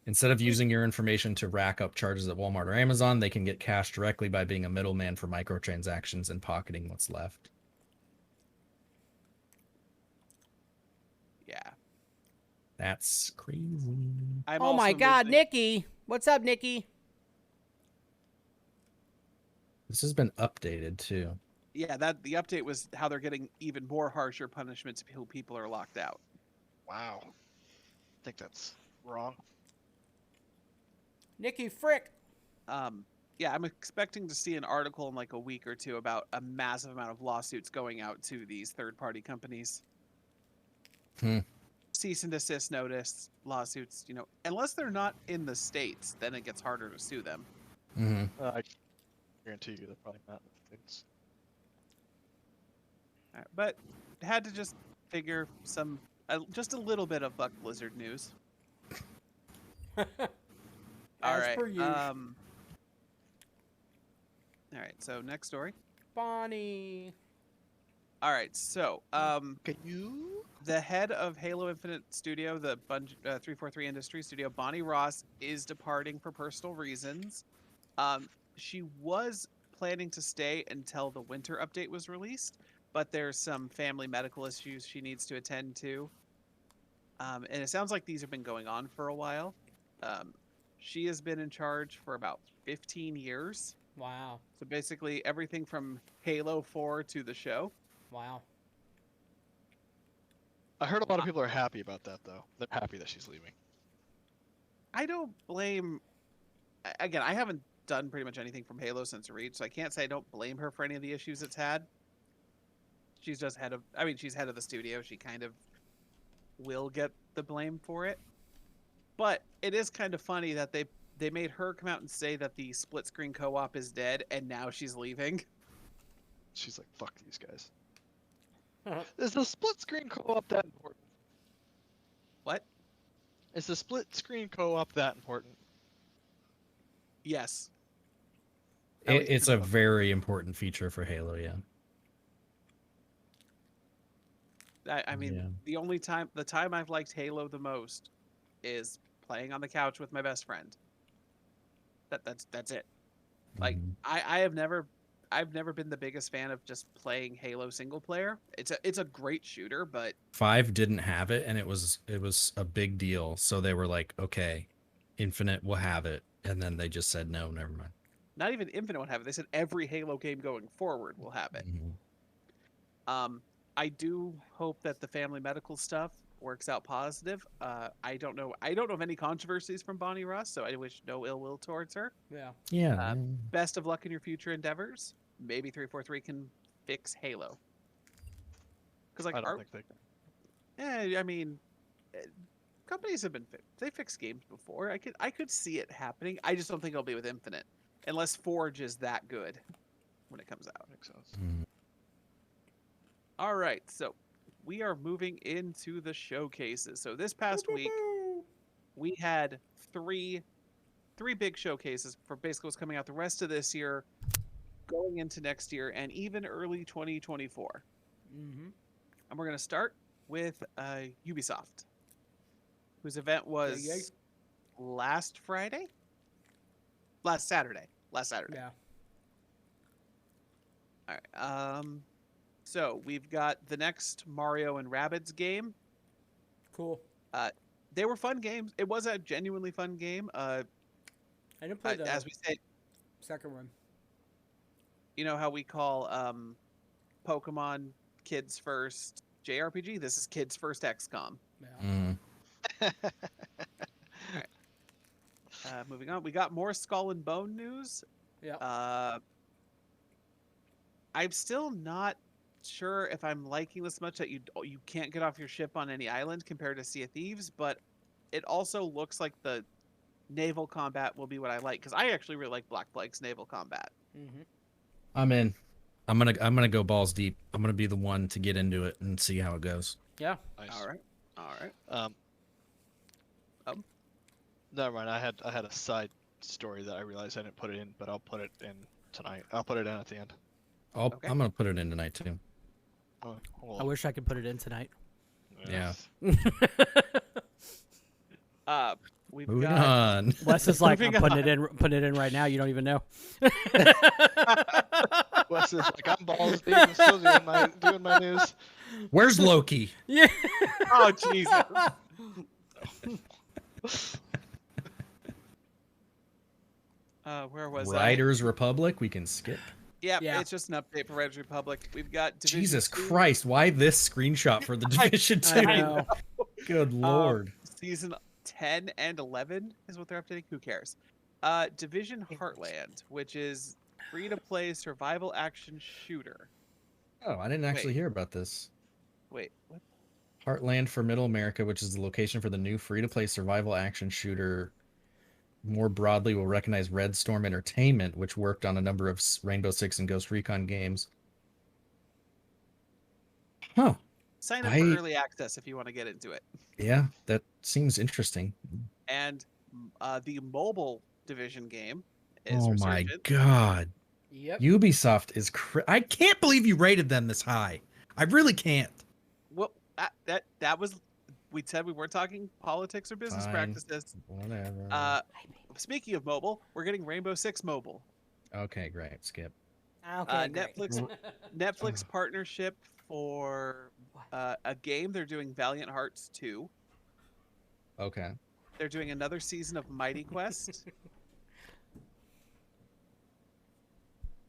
Instead of using your information to rack up charges at Walmart or Amazon, they can get cash directly by being a middleman for microtransactions and pocketing what's left. Yeah. That's crazy. Oh my God, Nikki! What's up, Nikki? This has been updated too. Yeah, the update was how they're getting even more harsher punishments to people are locked out. Wow. I think that's wrong. Nikki Frick. Yeah, I'm expecting to see an article in like a week or two about a massive amount of lawsuits going out to these third-party companies. Cease and desist notice, lawsuits, unless they're not in the States, then it gets harder to sue them. Mm-hmm. I guarantee you they're probably not in the States. But had to just figure just a little bit of Buck Blizzard news. As per usual. All right, so next story. Bonnie. All right, so Can you? The head of Halo Infinite Studio, the 343 Industries studio, Bonnie Ross, is departing for personal reasons. She was planning to stay until the winter update was released, but there's some family medical issues she needs to attend to. And it sounds like these have been going on for a while. She has been in charge for about 15 years. Wow. So basically everything from Halo 4 to the show. Wow. I heard a lot of people are happy about that, though. They're happy that she's leaving. I don't blame... Again, I haven't done pretty much anything from Halo since Reach, so I can't say I don't blame her for any of the issues it's had. She's just she's head of the studio. She kind of will get the blame for it. But it is kind of funny that they made her come out and say that the split screen co-op is dead, and now she's leaving. She's like, fuck these guys. Is the split screen co-op that important? What? Is the split screen co-op that important? Yes. It's a very important feature for Halo, yeah. I mean, the time I've liked Halo the most is playing on the couch with my best friend. That's it. Like, I have never, I've never been the biggest fan of just playing Halo single player. It's a great shooter, but 5 didn't have it, and it was a big deal. So they were like, okay, Infinite will have it, and then they just said no, never mind. not even Infinite would have it. They said every Halo game going forward will have it. I do hope that the family medical stuff works out positive. I don't know of any controversies from Bonnie Ross, so I wish no ill will towards her. Yeah. Yeah. Best of luck in your future endeavors. Maybe 343 can fix Halo. Because like, I don't think they. I mean, companies have been they fixed games before. I could see it happening. I just don't think it'll be with Infinite, unless Forge is that good when it comes out. Makes sense. All right, so we are moving into the showcases. So this past week, we had three big showcases for basically what's coming out the rest of this year, going into next year, and even early 2024. Mm-hmm. And we're going to start with Ubisoft, whose event was last Saturday. Yeah. All right. So we've got the next Mario and Rabbids game. Cool. They were fun games. It was a genuinely fun game. I didn't play the As we said, second one. you know how we call Pokemon Kids First JRPG? This is Kids First XCOM. Yeah. Moving on, we got more Skull and Bone news. Yeah. I'm still not sure if I'm liking this much that you can't get off your ship on any island compared to Sea of Thieves, but it also looks like the naval combat will be what I like, because I actually really like Black Flag's naval combat. Mm-hmm. I'm in. I'm gonna go balls deep. I'm gonna be the one to get into it and see how it goes. Yeah. Nice. All right. Never mind. I had a side story that I realized I didn't put it in, but I'll put it in tonight. I'll put it in at the end. Okay. I'm gonna put it in tonight too. Oh, well, I wish I could put it in tonight. Yeah. We've Moving got on. Wes is like, I'm Moving putting it in right now. You don't even know. Wes is like, I'm balls deep. I'm still doing my news. Where's Loki? Yeah. Oh Jesus. Where was Riders Republic. We can skip. Yeah, Yeah. it's just an update for Riders Republic. We've got Division Jesus 2, Christ! Why this screenshot for the Division I 2? know. Good lord. Season 10 and 11 is what they're updating. Who cares? Division Heartland, which is free-to-play survival action shooter. Oh, I didn't actually wait. hear about this. Wait, what? Heartland for Middle America, which is the location for the new free-to-play survival action shooter. More broadly, will recognize Red Storm Entertainment, which worked on a number of Rainbow Six and Ghost Recon games. Huh. Sign up for early access if you want to get into it. Yeah, that seems interesting. And the mobile Division game is Oh my Resurgent. god. Yep. Ubisoft is I can't believe you rated them this high. I really can't. Well, that was, we said we weren't talking politics or business Fine. practices. Whatever. Speaking of mobile, we're getting Rainbow Six Mobile. Okay, great. Skip. Okay, great. Netflix partnership for a game. They're doing Valiant Hearts 2. Okay. They're doing another season of Mighty Quest.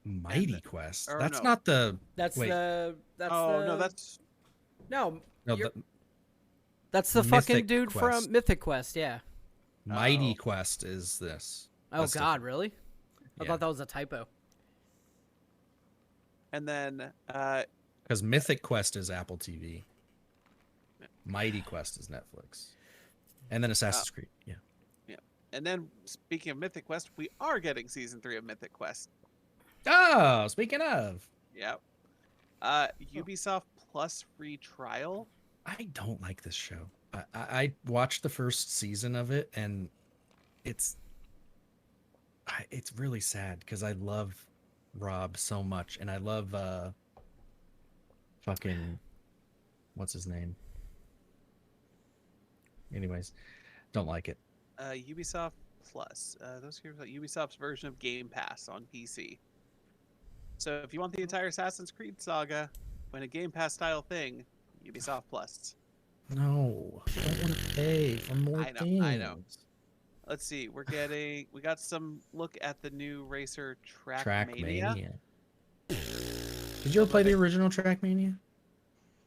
Mighty Quest. or That's no. not the. That's Wait. the. That's Oh the, no, that's no. No, you're- the That's the fucking Mythic dude Quest. from Mythic Quest. Yeah. Mighty Oh. Quest is this. Oh That's God, different. really? I Yeah. thought that was a typo. and then Because Mythic Quest is Apple TV. Mighty Quest is Netflix. And then Assassin's Creed. Yeah. speaking of Mythic Quest, we are getting season 3 of Mythic Quest. Oh, speaking of. Yep. Ubisoft Plus free trial. I don't like this show. I watched the first season of it, and it's really sad because I love Rob so much, and I love fucking what's his name. Anyways, don't like it. Ubisoft Plus. Those here are Ubisoft's version of Game Pass on PC. So if you want the entire Assassin's Creed saga, when a Game Pass style thing, Ubisoft Plus. No, I don't want to pay for more I know, things. I know. Let's see. We got some look at the new racer Trackmania. Did you ever play the original Trackmania?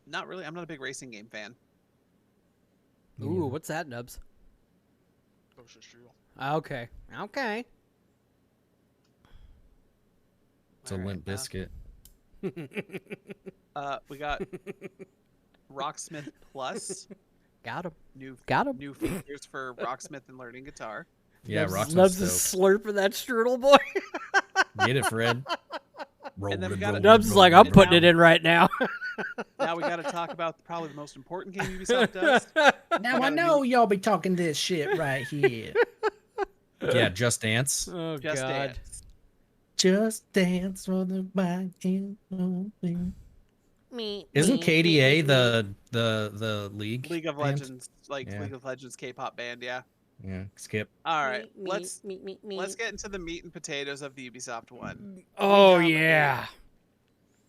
Not really. I'm not a big racing game fan. Ooh, what's that, Nubs? Ghost of Steel. Okay. Okay. It's a All right, limp biscuit. We got Rocksmith Plus. Got him. New Got him. new features for Rocksmith and learning guitar. Yeah, Nubs Rocksmith's is dope. slurping that strudel, boy. Get it, Fred. And then we got Nubs is like, I'm and putting now- it in right now. Now we got to talk about probably the most important game Ubisoft does. Now got I a know new- y'all be talking this shit right here. Yeah, Just Dance. Oh, Just God. Dance. Just Dance for the back end. Me, Isn't me, KDA me, the league? League of band? Legends, like Yeah. League of Legends K-pop band, yeah. Yeah, skip. All right, me, let's me. let's get into the meat and potatoes of the Ubisoft one. Oh, have a- yeah.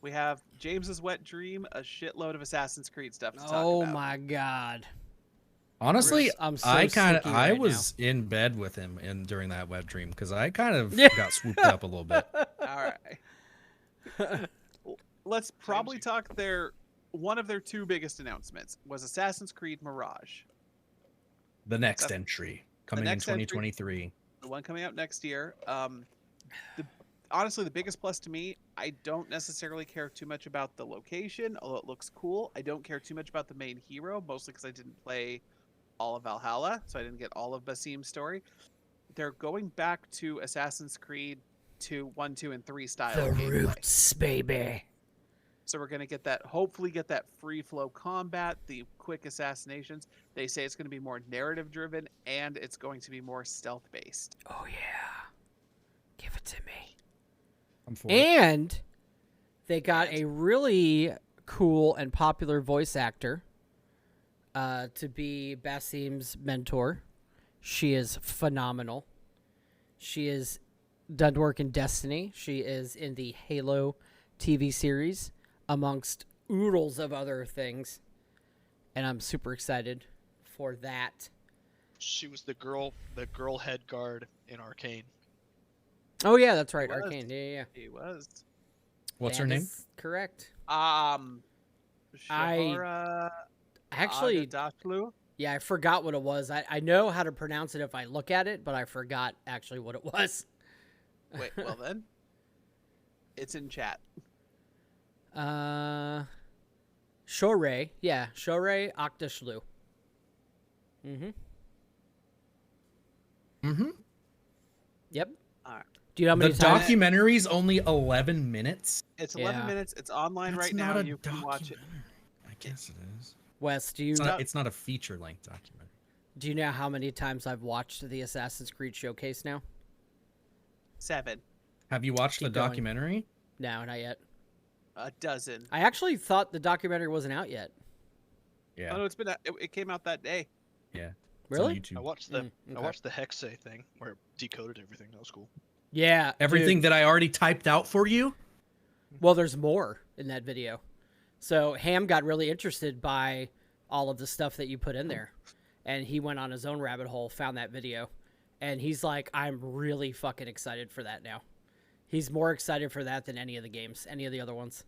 We have James's wet dream, a shitload of Assassin's Creed stuff to talk Oh, about. my God. Honestly, I'm so I sticky I right was in bed with him during that web dream because I kind of Yeah. got swooped up a little bit. All right. Let's probably talk one of their two biggest announcements was Assassin's Creed Mirage, The next That's- entry coming in next entry. 2023. the one coming out next year. Honestly, the biggest plus to me, I don't necessarily care too much about the location, although it looks cool. I don't care too much about the main hero, mostly because I didn't play all of Valhalla, so I didn't get all of Basim's story. They're going back to Assassin's Creed 2, 1, 2, and 3 style The gameplay. roots, baby. So we're gonna hopefully get that free flow combat, the quick assassinations. They say it's gonna be more narrative driven and it's going to be more stealth based. Oh, yeah. Give it to me. I'm for it. And they got a really cool and popular voice actor to be Basim's mentor. She is phenomenal. She is done work in Destiny. She is in the Halo TV series, amongst oodles of other things. And I'm super excited for that. She was the girl head guard in Arcane. Oh, yeah, that's right. was. Arcane. Yeah. He was. What's That her name? is correct. Shahara Actually, Aghdashloo? yeah, I forgot what it was. I know how to pronounce it if I look at it, but I forgot actually what it was. Wait, well then. It's in chat. Shorey. Yeah, Shorey Aghdashloo. Mm-hmm. Mm-hmm. Yep. All right. Do you know how The many times? documentary's only 11 minutes. It's 11 Yeah. minutes. It's online That's right not now. a You can watch it. documentary. I guess it is. Wes, do you It's not a feature-length documentary. do you know how many times I've watched the Assassin's Creed showcase now? 7. Have you watched Keep the going. documentary? No, not yet. A dozen. I actually thought the documentary wasn't out yet. Yeah. Oh no, it came out that day. Yeah. It's Really? on YouTube. I watched the okay. I watched the Hexe thing where it decoded everything. That was cool. Yeah. Everything dude. that I already typed out for you? Well, there's more in that video. So Ham got really interested by all of the stuff that you put in there. And he went on his own rabbit hole, found that video. And he's like, I'm really fucking excited for that now. He's more excited for that than any of the games, any of the other ones.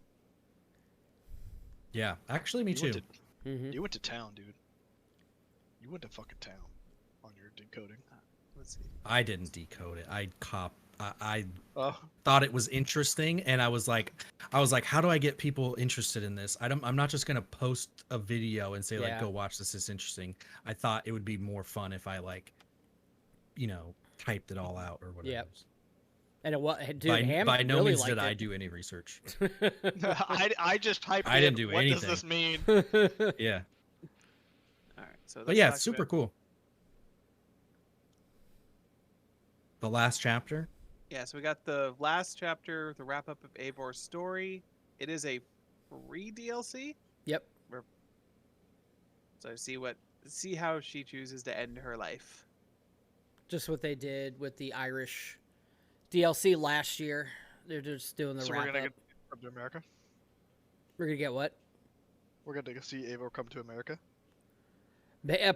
Yeah. Actually, me You too. went to- Mm-hmm. You went to town, dude. You went to fucking town on your decoding. Let's see. I didn't decode it. I Oh, thought it was interesting, and I was like, how do I get people interested in this? I'm not just gonna post a video and say Yeah. like, go watch this. It's interesting. I thought it would be more fun if I typed it all out or whatever. Yep. And it was, dude, by Ham by no really means liked did I it. do any research. I just typed I in, didn't do what anything. does this mean? Yeah. All right. So But let's yeah, talk it's super about- cool. The last chapter. Yeah, so we got the last chapter, the wrap up of Eivor's story. It is a free DLC. Yep. So see how she chooses to end her life. Just what they did with the Irish DLC last year. They're just doing the So wrap we're gonna up. come to America. We're gonna get what? We're gonna see Eivor come to America.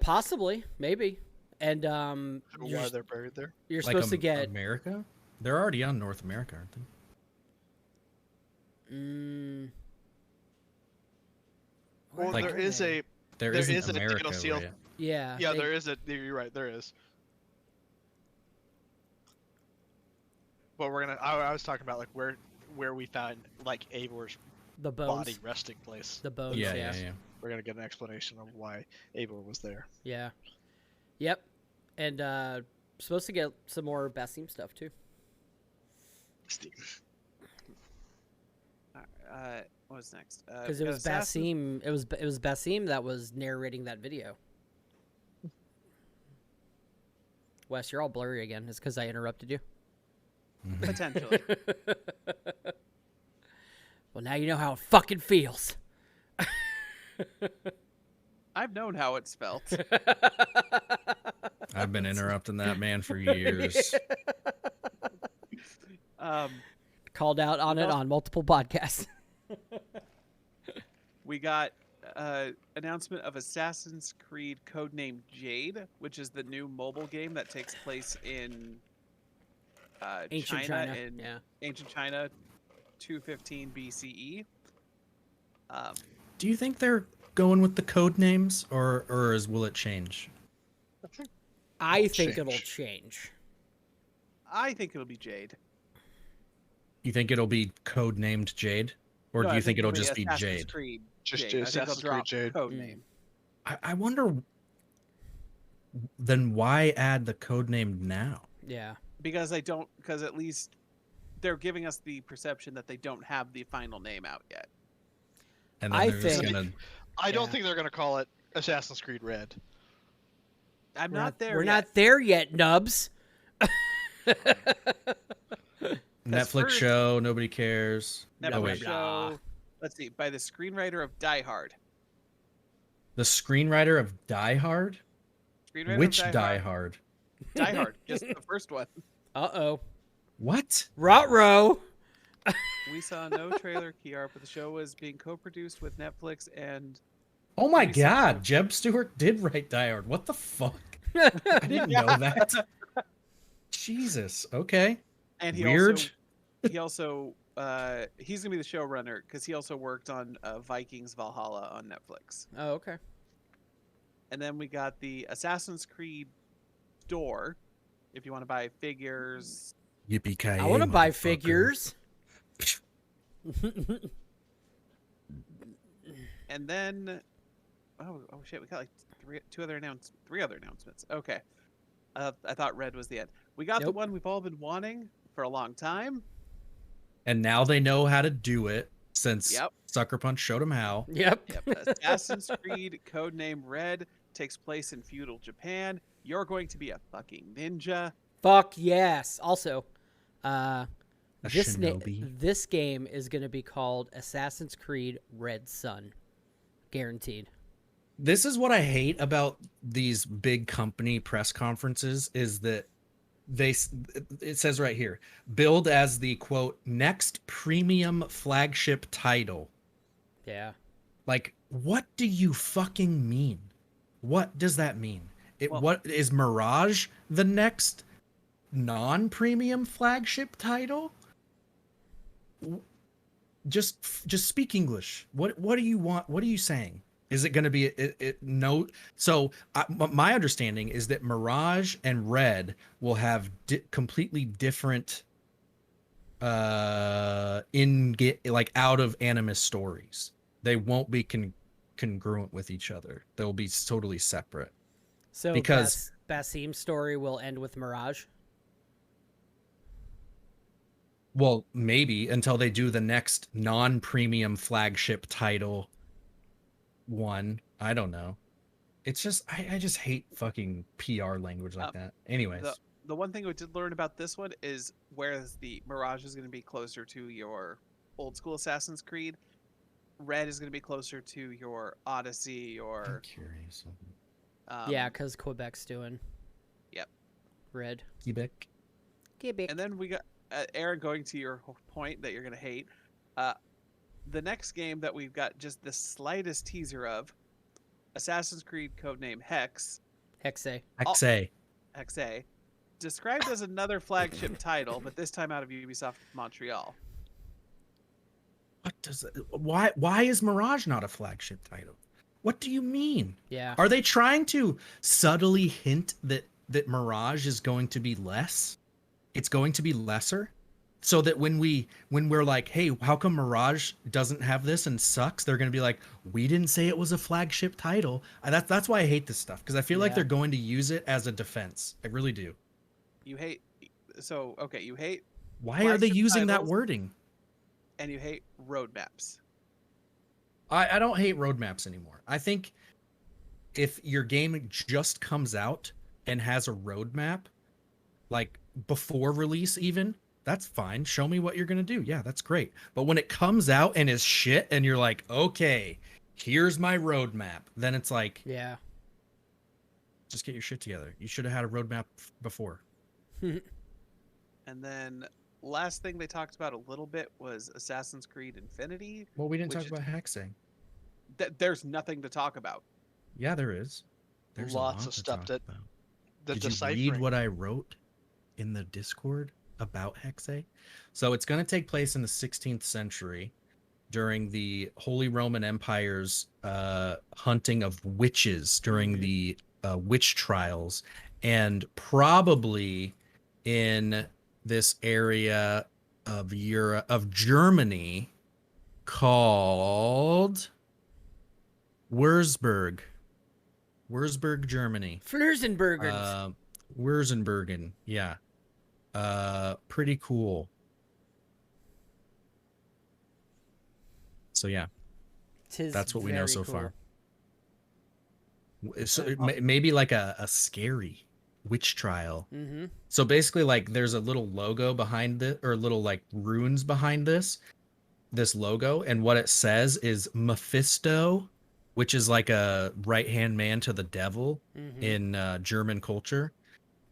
Possibly, maybe. And Why they're buried there? you're Like supposed to get. America? They're already on North America, aren't they? Well, Like- there is a There There isn't is a America, digital seal. right? Yeah. yeah. they- There is a. You're right. There is. But we're gonna. I was talking about like where we found like Eivor's the bones. body resting place. The bones. Yeah, Yeah. yeah. We're gonna get an explanation of why Eivor was there. Yeah. Yep. And supposed to get some more Basim stuff too. Steve. What was next? Because it was Basim. It was Basim that was narrating that video. Wes, you're all blurry again. It's because I interrupted you. Potentially. Well, now you know how it fucking feels. I've known how it's felt. I've been interrupting that man for years. Called out on it on multiple podcasts. We got announcement of Assassin's Creed codename Jade, which is the new mobile game that takes place in Ancient China. in Yeah. ancient China, 215 BCE. Do you think they're going with the code names, or will it change? I think change. it'll change. I think it'll be Jade. You think it'll be code named Jade, or No, do I you think it'll be just be Assassin's Jade? Creed Just Jade. I think they'll Assassin's Creed drop Jade. code name. I wonder. Then why add the code name now? Yeah. Because at least they're giving us the perception that they don't have the final name out yet. And then I they're just think- gonna. I don't Yeah. think they're gonna call it Assassin's Creed Red. I'm not there We're yet. not there yet, Nubs. Netflix first- show, nobody cares. Netflix Oh wait, show. Let's see, by the screenwriter of Die Hard. the screenwriter of Die Hard. Screenwriter Which of Die Hard? Die Hard, just the first one. Uh-oh. What? Rot-row. We saw no trailer key art, but the show was being co-produced with Netflix and Oh my Maybe God! Jeb Stewart did write Die Hard. What the fuck? I didn't know that. Jesus. Okay. he Weird. also he's gonna be the showrunner because he also worked on Vikings Valhalla on Netflix. Oh, okay. And then we got the Assassin's Creed store. If you want to buy figures, Yippee ki I want to buy figures. and then oh shit, we got like three other announcements. Okay, I thought Red was the end. We got the Nope. one we've all been wanting for a long time. And now they know how to do it since Yep. Sucker Punch showed them how. Yep. Yep. Assassin's Creed codename Red takes place in feudal Japan. You're going to be a fucking ninja. Fuck yes. Also, A this shinobi. this game is going to be called Assassin's Creed Red Sun. Guaranteed. This is what I hate about these big company press conferences is that it says right here, billed as the quote next premium flagship title. Yeah. Like, what do you fucking mean? What does that mean? Well- What is Mirage the next non-premium flagship title? Just speak English. What do you want? What are you saying? Is it going to be no? So my understanding is that Mirage and Red will have completely different like out of Animus stories. They won't be congruent with each other. They'll be totally separate. So Because- Basim's story will end with Mirage. Well, maybe until they do the next non-premium flagship title one. I don't know. It's just I just hate fucking PR language like that. Anyways, The one thing we did learn about this one is whereas the Mirage is going to be closer to your old school Assassin's Creed, Red is going to be closer to your Odyssey I'm or curious. Yeah, because Quebec's doing. Yep. Red. Quebec. Quebec. And then we Aaron, going to your point that you're going to hate, uh, the next game that we've got just the slightest teaser of, Assassin's Creed codename Hex, Hexe. XA. Hexe, described as another flagship title, but this time out of Ubisoft Montreal. What does it, why is Mirage not a flagship title? What do you mean? Yeah. Are they trying to subtly hint that Mirage is going to be less? It's going to be lesser? So that when we're like, hey, how come Mirage doesn't have this and sucks? They're going to be like, we didn't say it was a flagship title. That's why I hate this stuff, because I feel like Yeah. they're going to use it as a defense. I really do. You hate, so okay, you hate, Why are they flagship using that titles, wording? and you hate roadmaps. I don't hate roadmaps anymore. I think if your game just comes out and has a roadmap, like before release even, that's fine. Show me what you're going to do. Yeah, that's great. But when it comes out and is shit and you're like, okay, here's my roadmap, then it's like, Yeah. just get your shit together. You should have had a roadmap before. And then last thing they talked about a little bit was Assassin's Creed Infinity. Well, we didn't Which talk is- about hexing. There's nothing to talk about. Yeah, there is. There's Lots a lot of to stuff talk that- about. The Did you deciphering. read what I wrote in the Discord about Hexe? So it's going to take place in the 16th century during the Holy Roman Empire's hunting of witches during the witch trials, and probably in this area of Germany called Würzburg, Germany. Flurzenbergens. Wurzenbergen, yeah. Pretty cool. So yeah, Tis that's what we know very so cool. far. So maybe like a scary witch trial. Mm-hmm. So basically, like, there's a little logo behind it, or little like runes behind this logo, and what it says is Mephisto, which is like a right-hand man to the devil in German culture.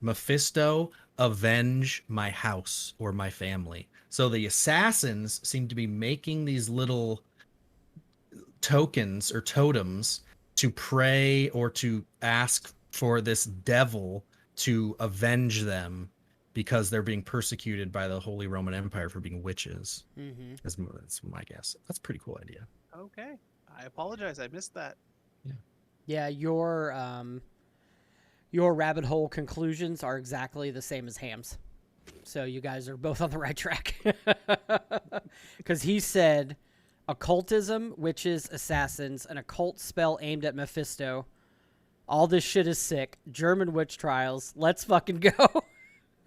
Mephisto, avenge my house or my family. So the assassins seem to be making these little tokens or totems to pray or to ask for this devil to avenge them because they're being persecuted by the Holy Roman Empire for being witches. Mm-hmm. That's my guess. That's a pretty cool idea. Okay. I apologize. I missed that. Yeah, your rabbit hole conclusions are exactly the same as Ham's. So you guys are both on the right track. Because he said occultism, witches, assassins, an occult spell aimed at Mephisto. All this shit is sick. German witch trials. Let's fucking go.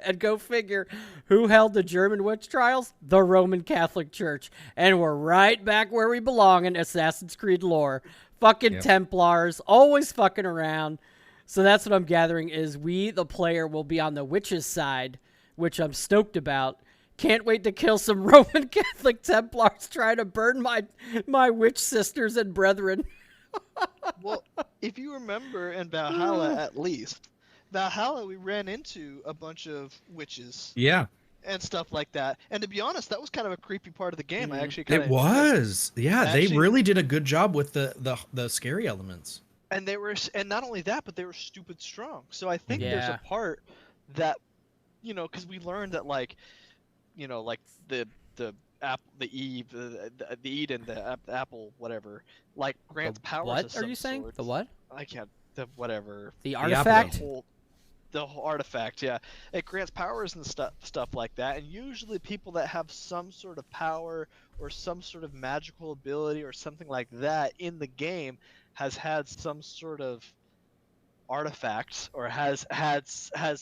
And go figure, who held the German witch trials? The Roman Catholic Church. And we're right back where we belong in Assassin's Creed lore. Fucking Yep. Templars, always fucking around. So that's what I'm gathering is we, the player, will be on the witches' side, which I'm stoked about. Can't wait to kill some Roman Catholic Templars trying to burn my witch sisters and brethren. Well, if you remember in Valhalla, at least, Valhalla, we ran into a bunch of witches Yeah, and stuff like that. And to be honest, that was kind of a creepy part of the game. I Mhm. actually kind it of was. Yeah, they Actually- really did a good job with the scary elements. And they were, and not only that, but they were stupid strong. So I think there's Yeah. a part that, because we learned that like the apple, the Eve, the Eden, the apple, whatever, like grants powers. What of are some you saying? sort. The what? I can't. The whatever. The apple. artifact? The whole artifact, yeah, it grants powers and stuff like that. And usually, people that have some sort of power or some sort of magical ability or something like that in the game has had some sort of artifacts or has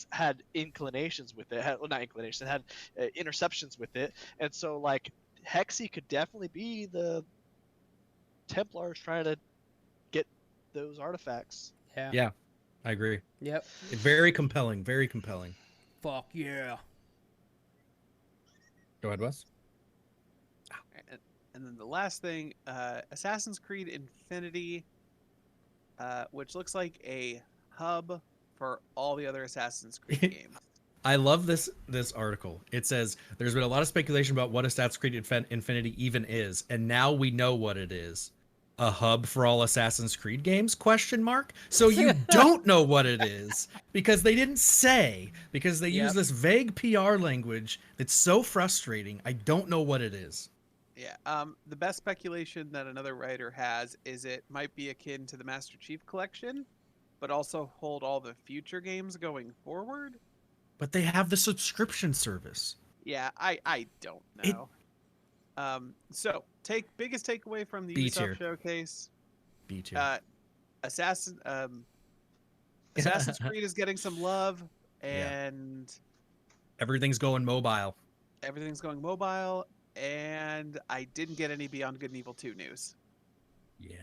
had inclinations with it. Well, not inclinations, had interceptions with it. And so, like, Hexy could definitely be the Templars trying to get those artifacts. Yeah. Yeah, I agree. Yep. Very compelling. Very compelling. Fuck yeah. Go ahead, Wes. And then the last thing, Assassin's Creed Infinity, which looks like a hub for all the other Assassin's Creed games. I love this article. It says there's been a lot of speculation about what Assassin's Creed Infinity even is, and now we know what it is. A hub for all Assassin's Creed games? Question mark. So you don't know what it is because they didn't say, because they use this vague PR language that's so frustrating. I don't know what it is. Yeah. The best speculation that another writer has is it might be akin to the Master Chief Collection, but also hold all the future games going forward. But they have the subscription service. Yeah, I don't know. So biggest takeaway from the B Ubisoft tier. showcase. B tier. Assassin's Creed is getting some love, and everything's going mobile. Everything's going mobile, and I didn't get any Beyond Good and Evil 2 news. Yeah.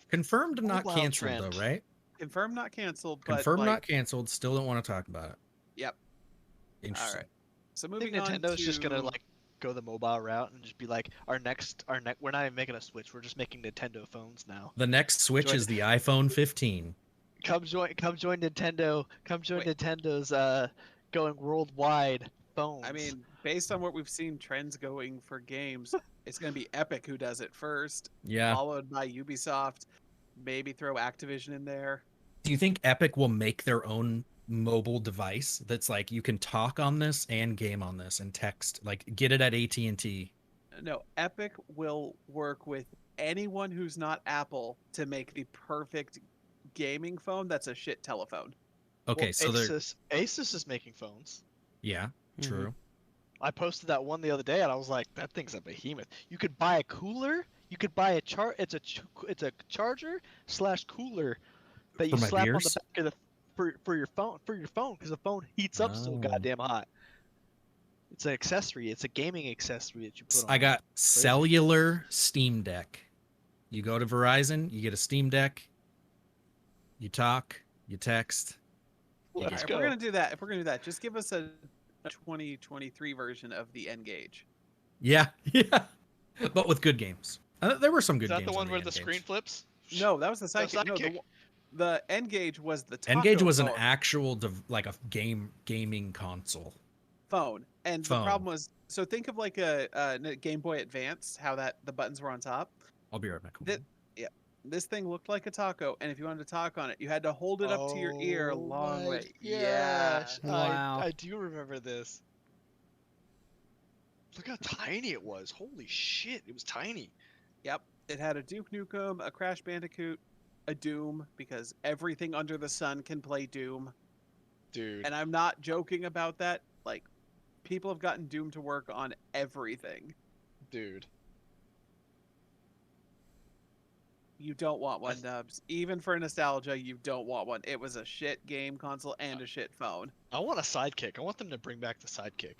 Confirmed not Mobile canceled trend. though, right? Confirmed not canceled, but Confirmed not canceled. Still don't want to talk about it. Yep. Interesting. All right. So I think moving on Nintendo's to just gonna like go the mobile route and just be like, we're not even making a Switch. We're just making Nintendo phones now. The next Switch is the iPhone 15. Come join Nintendo. Come join Nintendo's going worldwide phones. I mean, based on what we've seen trends going for games, it's going to be Epic who does it first, Yeah. followed by Ubisoft, maybe throw Activision in there. Do you think Epic will make their own mobile device that's like you can talk on this and game on this and text, like get it at AT&T? No, Epic will work with anyone who's not Apple to make the perfect gaming phone that's a shit telephone. Okay, well, so Asus is making phones. Yeah, true. I posted that one the other day, and I was like, "That thing's a behemoth." You could buy a cooler. You could buy it's a charger / cooler that you For my slap beers? on the back of the for your phone because the phone heats up so Oh. goddamn hot. It's an accessory. It's a gaming accessory that you put on. I got cellular Steam Deck. You go to Verizon, you get a Steam Deck. You talk, you text. Let's If go. we're gonna do that, just give us a 2023 version of the N-Gage. Yeah, yeah. But with good games. There were some good Is that games. the one on where the N-Gage. screen flips? No, that was the sidekick. No, sidekick. the N-Gage was the taco N-Gage was an phone. actual like a gaming console. Phone. And Phone. the problem was, so think of like a Game Boy Advance, how the buttons were on top. I'll be right back. This thing looked like a taco, and if you wanted to talk on it, you had to hold it up to your ear a long my way. Yeah. gosh. Wow. I do remember this. Look how tiny it was. Holy shit, it was tiny. Yep. It had a Duke Nukem, a Crash Bandicoot, a Doom, because everything under the sun can play Doom. Dude. And I'm not joking about that. Like, people have gotten Doom to work on everything. Dude. You don't want one, Dubs. Even for nostalgia, you don't want one. It was a shit game console and a shit phone. I want a sidekick. I want them to bring back the sidekick.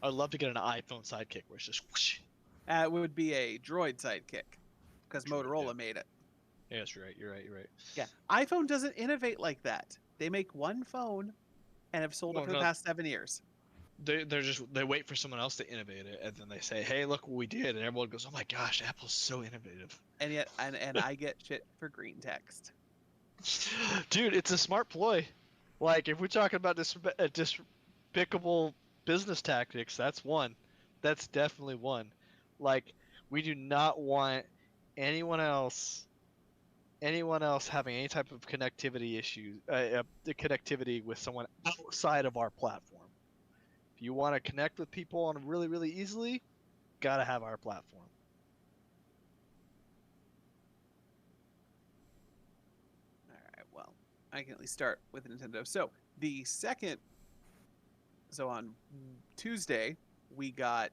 I'd love to get an iPhone sidekick where it's just whoosh. It would be a Droid sidekick, because Droid, Motorola yeah. made it. Yes, you're right. You're right. Yeah, iPhone doesn't innovate like that. They make one phone and have sold it for the past 7 years. They wait for someone else to innovate it, and then they say, "Hey, look what we did," and everyone goes, "Oh my gosh, Apple's so innovative." And yet, and I get shit for green text. Dude, it's a smart ploy. Like, if we're talking about despicable business tactics, that's one. That's definitely one. Like, we do not want anyone else having any type of connectivity issues, the connectivity with someone outside of our platform. If you want to connect with people on really, really easily, gotta have our platform. All right, well, I can at least start with Nintendo. So on Tuesday, we got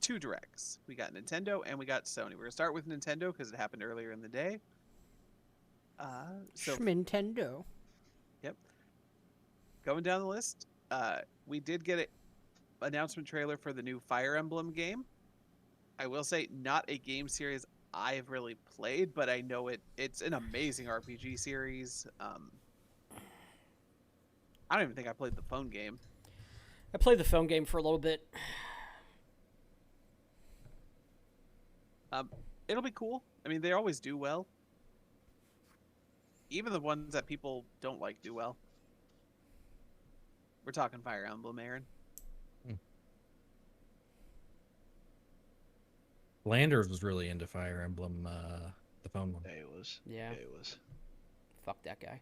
2 directs. We got Nintendo and we got Sony. We're gonna start with Nintendo because it happened earlier in the day. So Nintendo. Yep. Going down the list, we did get an announcement trailer for the new Fire Emblem game. I will say, not a game series I've really played, but I know it's an amazing RPG series. I don't even think I played the phone game. I played the phone game for a little bit. It'll be cool. I mean, they always do well. Even the ones that people don't like do well. We're talking Fire Emblem, Aaron. Landers was really into Fire Emblem, the phone one. Yeah, it was. Yeah. It was. Fuck that guy.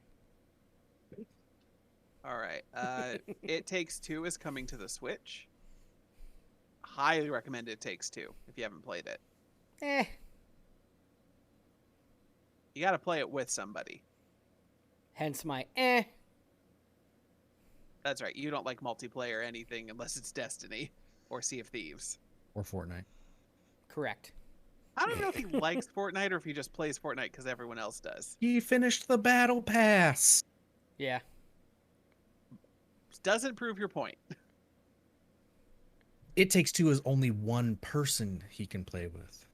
All right. It Takes Two is coming to the Switch. Highly recommend It Takes Two if you haven't played it. Eh. You got to play it with somebody. Hence my eh. That's right. You don't like multiplayer or anything unless it's Destiny or Sea of Thieves. Or Fortnite. Correct. I don't know if he likes Fortnite or if he just plays Fortnite because everyone else does. He finished the battle pass. Yeah. Doesn't prove your point. It Takes Two is only one person he can play with.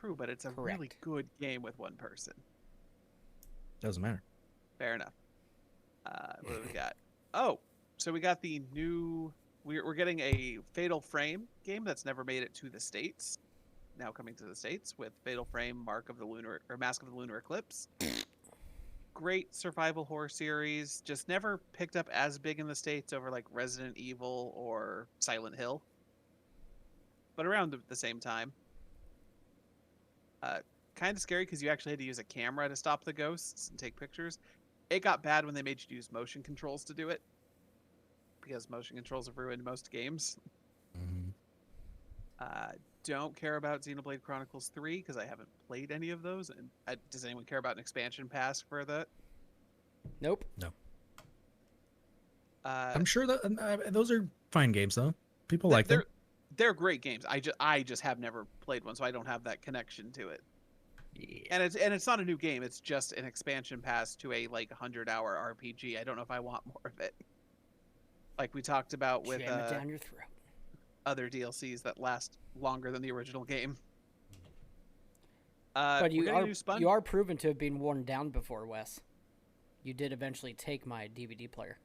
True, but it's a really Correct. good game with one person. Doesn't matter. Fair enough. What do we got? Oh, so we got the new. We're getting a Fatal Frame game that's never made it to the States. Now coming to the States with Fatal Frame, Mask of the Lunar Eclipse. Great survival horror series. Just never picked up as big in the States over like Resident Evil or Silent Hill. But around the same time. Kind of scary because you actually had to use a camera to stop the ghosts and take pictures. It got bad when they made you use motion controls to do it. Because motion controls have ruined most games. Don't care about Xenoblade Chronicles 3 because I haven't played any of those. And does anyone care about an expansion pass for that? Nope. No. Uh, I'm sure that those are fine games, though. People like them. They're great games. I just have never played one, so I don't have that connection to it. Yeah. And it's not a new game. It's just an expansion pass to a like 100-hour RPG. I don't know if I want more of it. Like we talked about with Jam it down your throat. other DLCs that last longer than the original game. But we're getting a new Sponge. you are proven to have been worn down before, Wes. You did eventually take my DVD player.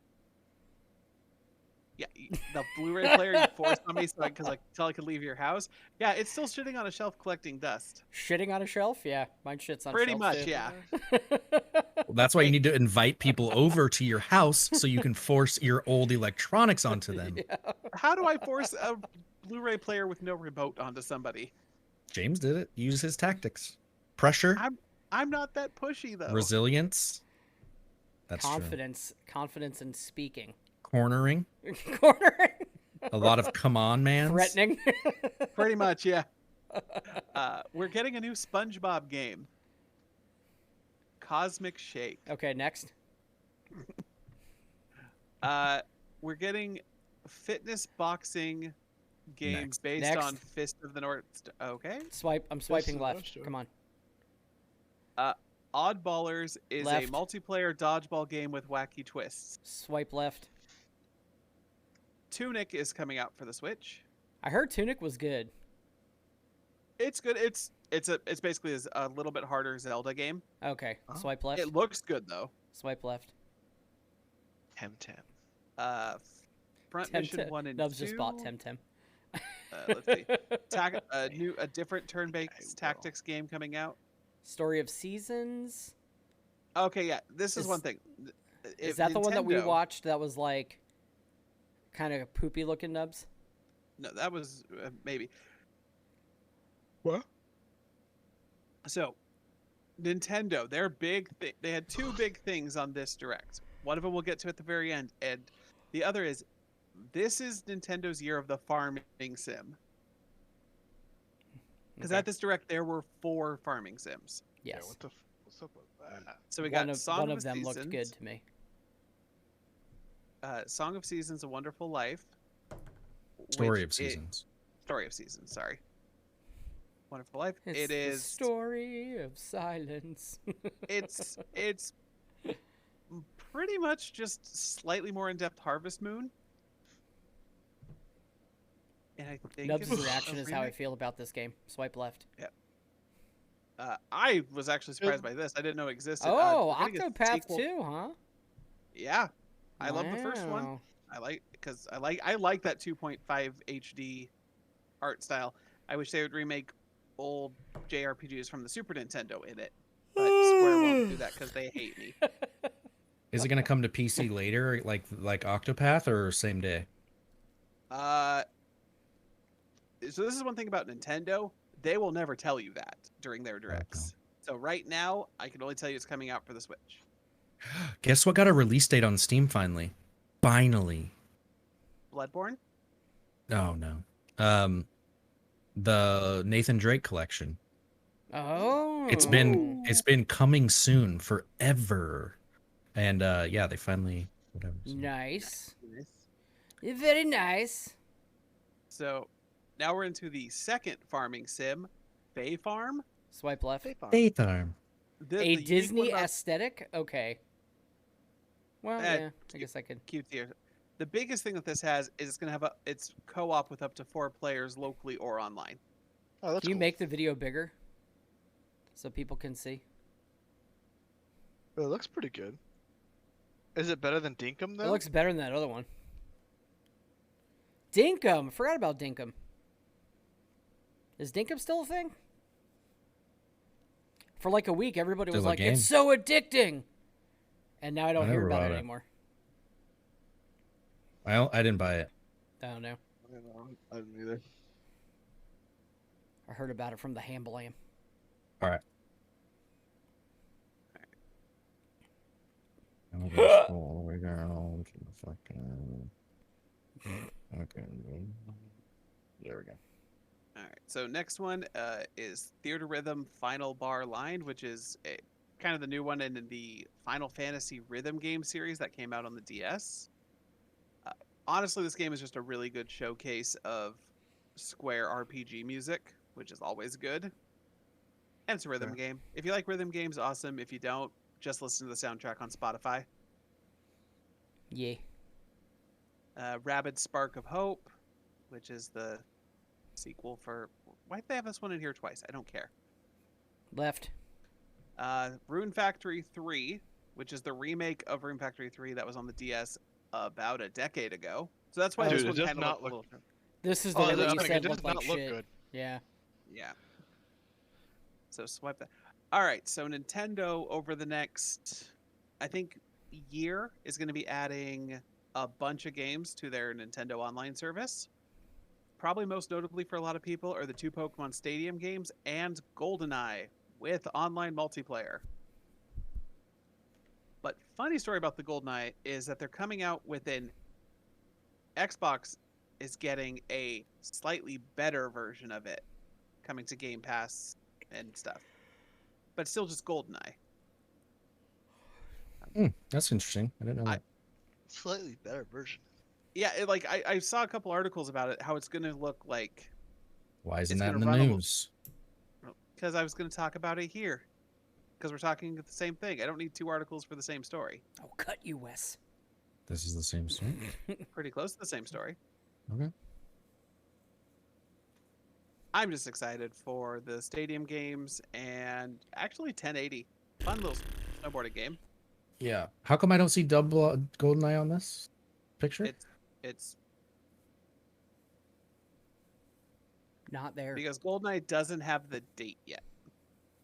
Yeah, the Blu-ray player you forced on me until I could leave your house. Yeah, it's still sitting on a shelf collecting dust. Shitting on a shelf? Yeah, mine shits on Pretty shelves much, too. yeah. Well, that's why you need to invite people over to your house so you can force your old electronics onto them. Yeah. How do I force a Blu-ray player with no remote onto somebody? James did it. Use his tactics. Pressure, I'm not that pushy though. resilience. That's Confidence in speaking. cornering. Cornering. A lot of come on, man. Threatening. Pretty much, yeah. We're getting a new SpongeBob game. Cosmic Shake. Okay, next. We're getting fitness boxing game Next. based Next. on Fist of the North. Okay. I'm swiping is left. sure. Come on. Oddballers is Left. a multiplayer dodgeball game with wacky twists. Swipe left. Tunic is coming out for the Switch. I heard Tunic was good. It's good. It's basically a little bit harder Zelda game. Okay, Oh. swipe left. It looks good though. Swipe left. Temtem. Front Mission Temtem. 1 and Nubs 2. just bought Temtem. Let's see. A different turn-based I will. tactics game coming out. Story of Seasons. Okay, yeah. This is Is- one thing. Is If that the one that we Nintendo- watched that was like kind of poopy looking, Nubs? No, that was maybe. What? So, Nintendo, their big they had two big things on this direct. One of them we'll get to at the very end, and the other is this is Nintendo's year of the farming sim. Because Okay. at this direct there were 4 farming sims. Yes. Yeah, what's up with that? So we got one Song of of them looked Seasons, good to me. Song of Seasons: A Wonderful Life. Story which of Seasons. Story of Seasons. Sorry. Wonderful Life. It's It the is. story of silence. It's pretty much just slightly more in-depth Harvest Moon. And I think Nubs' it's a reaction is how I remake. feel about this game. Swipe left. I was actually surprised by this. I didn't know it existed. Oh, we're getting a Octopath sequel- 2, huh? Yeah, I love the first one. Wow. I like that 2.5 HD art style. I wish they would remake old JRPGs from the Super Nintendo in it, but Square won't do that because they hate me. Is it gonna come to PC later, like Octopath, or same day? So this is one thing about Nintendo. They will never tell you that during their directs. So right now, I can only tell you it's coming out for the Switch. Guess what got a release date on Steam finally? Finally. Bloodborne? Oh no. The Nathan Drake collection. Oh. It's been coming soon forever. And yeah, they finally whatever. So. Nice. Nice. Very nice. So now we're into the second farming sim, Bay Farm. Swipe left. Faith Arm. A unique Disney one about aesthetic? Okay. Well, yeah, I guess I could. cute here. The biggest thing that this has is it's gonna have it's co-op with up to 4 players locally or online. Oh, that's Can you cool. make the video bigger so people can see? Oh, it looks pretty good. Is it better than Dinkum It though? looks better than that other one. Dinkum! Forgot about Dinkum. Is Dinkum still a thing? For like a week, everybody was Still a like, game. it's so addicting! And now I don't hear never about bought it it. anymore. I didn't buy it. I don't know. I didn't either. I heard about it from the Hamblam. All right. I'm gonna go scroll all the way down to the fucking. Okay. There we go. All right. So next one is Theater Rhythm Final Bar Line, which is kind of the new one in the Final Fantasy rhythm game series that came out on the DS. Honestly, this game is just a really good showcase of Square RPG music, which is always good. And it's a rhythm game. If you like rhythm games, awesome. If you don't, just listen to the soundtrack on Spotify. Yeah. Rabid Spark of Hope, which is the sequel for... Why'd they have this one in here twice? I don't care. Left. Rune Factory 3, which is the remake of Rune Factory 3 that was on the DS about a decade ago. So that's why Oh, this Dude, one it does kind of not looked a look. little... This is the Oh, one that that's you like, said it does looked like not look shit. good. Yeah. Yeah. So swipe that. All right. So Nintendo over the next, I think, year is going to be adding a bunch of games to their Nintendo Online service. Probably most notably for a lot of people are the 2 Pokemon Stadium games and GoldenEye with online multiplayer. But funny story about the GoldenEye is that they're coming out with an Xbox is getting a slightly better version of it coming to Game Pass and stuff. But it's still just GoldenEye. That's interesting. I didn't know that. Slightly better version. Yeah, I saw a couple articles about it, how it's going to look like. Why isn't it's that in gonna the run a little- news? Because I was going to talk about it here. Because we're talking the same thing. I don't need 2 articles for the same story. Oh, cut you, Wes. This is the same story. Pretty close to the same story. Okay. I'm just excited for the stadium games and actually 1080. Fun little snowboarding game. Yeah. How come I don't see double GoldenEye on this picture? It's Not there. because GoldenEye doesn't have the date yet.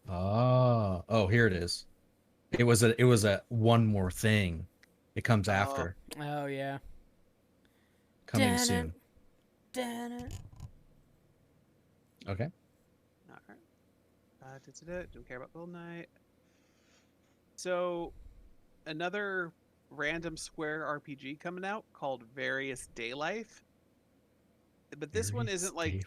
Oh, here it is. It was a one more thing. It comes after. Oh, yeah. Coming soon. Dun-dun. Okay. All right. Don't care about GoldenEye. So, another random Square RPG coming out called Various Daylife. But this one isn't like...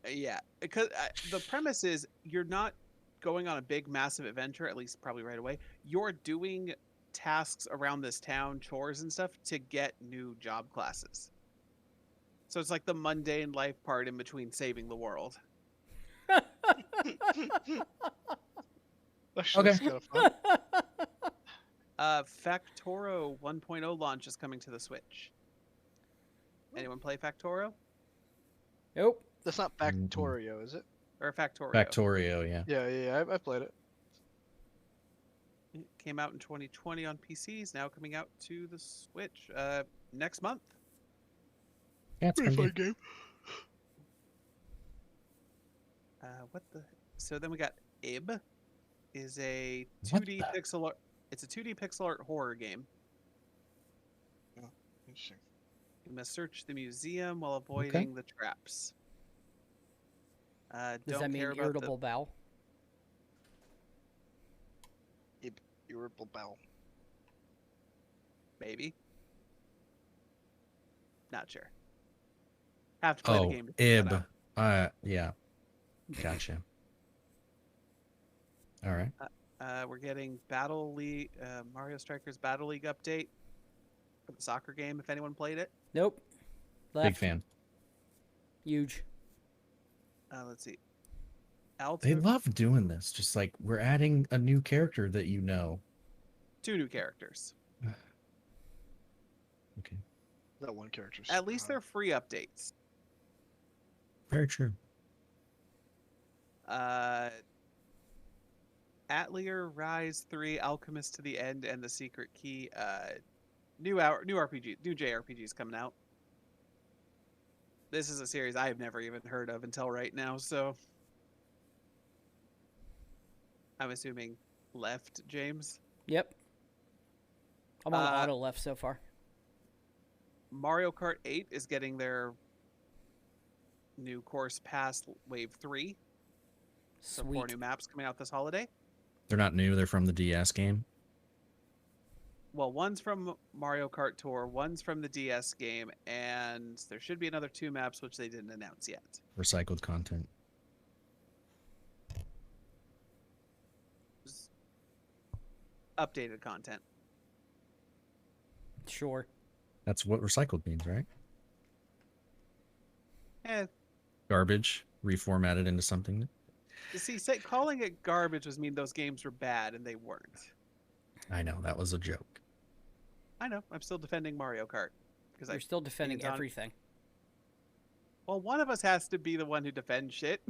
Yeah, because the premise is you're not going on a big, massive adventure, at least probably right away. You're doing tasks around this town, chores and stuff, to get new job classes. So it's like the mundane life part in between saving the world. Actually, Okay. that's kind of fun. Factoro 1.0 launch is coming to the Switch. Anyone play Factoro? Nope. That's not Factorio, is it? Or Factorio? Factorio, yeah. Yeah, I played it. It came out in 2020 on PCs, now coming out to the Switch next month. Yeah, it's Pretty fun fun game. So then we got Ib, is a What 2D the- pixel art. It's a 2D pixel art horror game. Interesting. You must search the museum while avoiding the traps. Does Don't that mean care about irritable bowel? Irritable bowel. Maybe. Not sure. Have to play the game to figure that Ib. Yeah. Gotcha. All right. out. We're getting Battle League, Mario Strikers Battle League update for the soccer game. If anyone played it, Nope. Left. Big fan. Huge. let's see. They love doing this. Just like we're adding a new character that you know. 2 new characters. Okay. That one character. At least they're free updates. Very true. Atelier Rise 3, Alchemist to the End, and the Secret Key. New RPG, new JRPGs coming out. This is a series I have never even heard of until right now, so I'm assuming left, James. Yep. I'm on auto left so far. Mario Kart 8 is getting their new course pass Wave 3. So 4 Sweet. new maps coming out this holiday. They're not new. They're from the DS game. Well, one's from Mario Kart Tour, one's from the DS game, and there should be another 2 maps which they didn't announce yet. Recycled content. Updated content. Sure. That's what recycled means, right? Garbage reformatted into something. You see, calling it garbage was mean those games were bad, and they weren't. I know that was a joke. I know. I'm still defending Mario Kart because You're still defending everything. Well, one of us has to be the one who defends shit.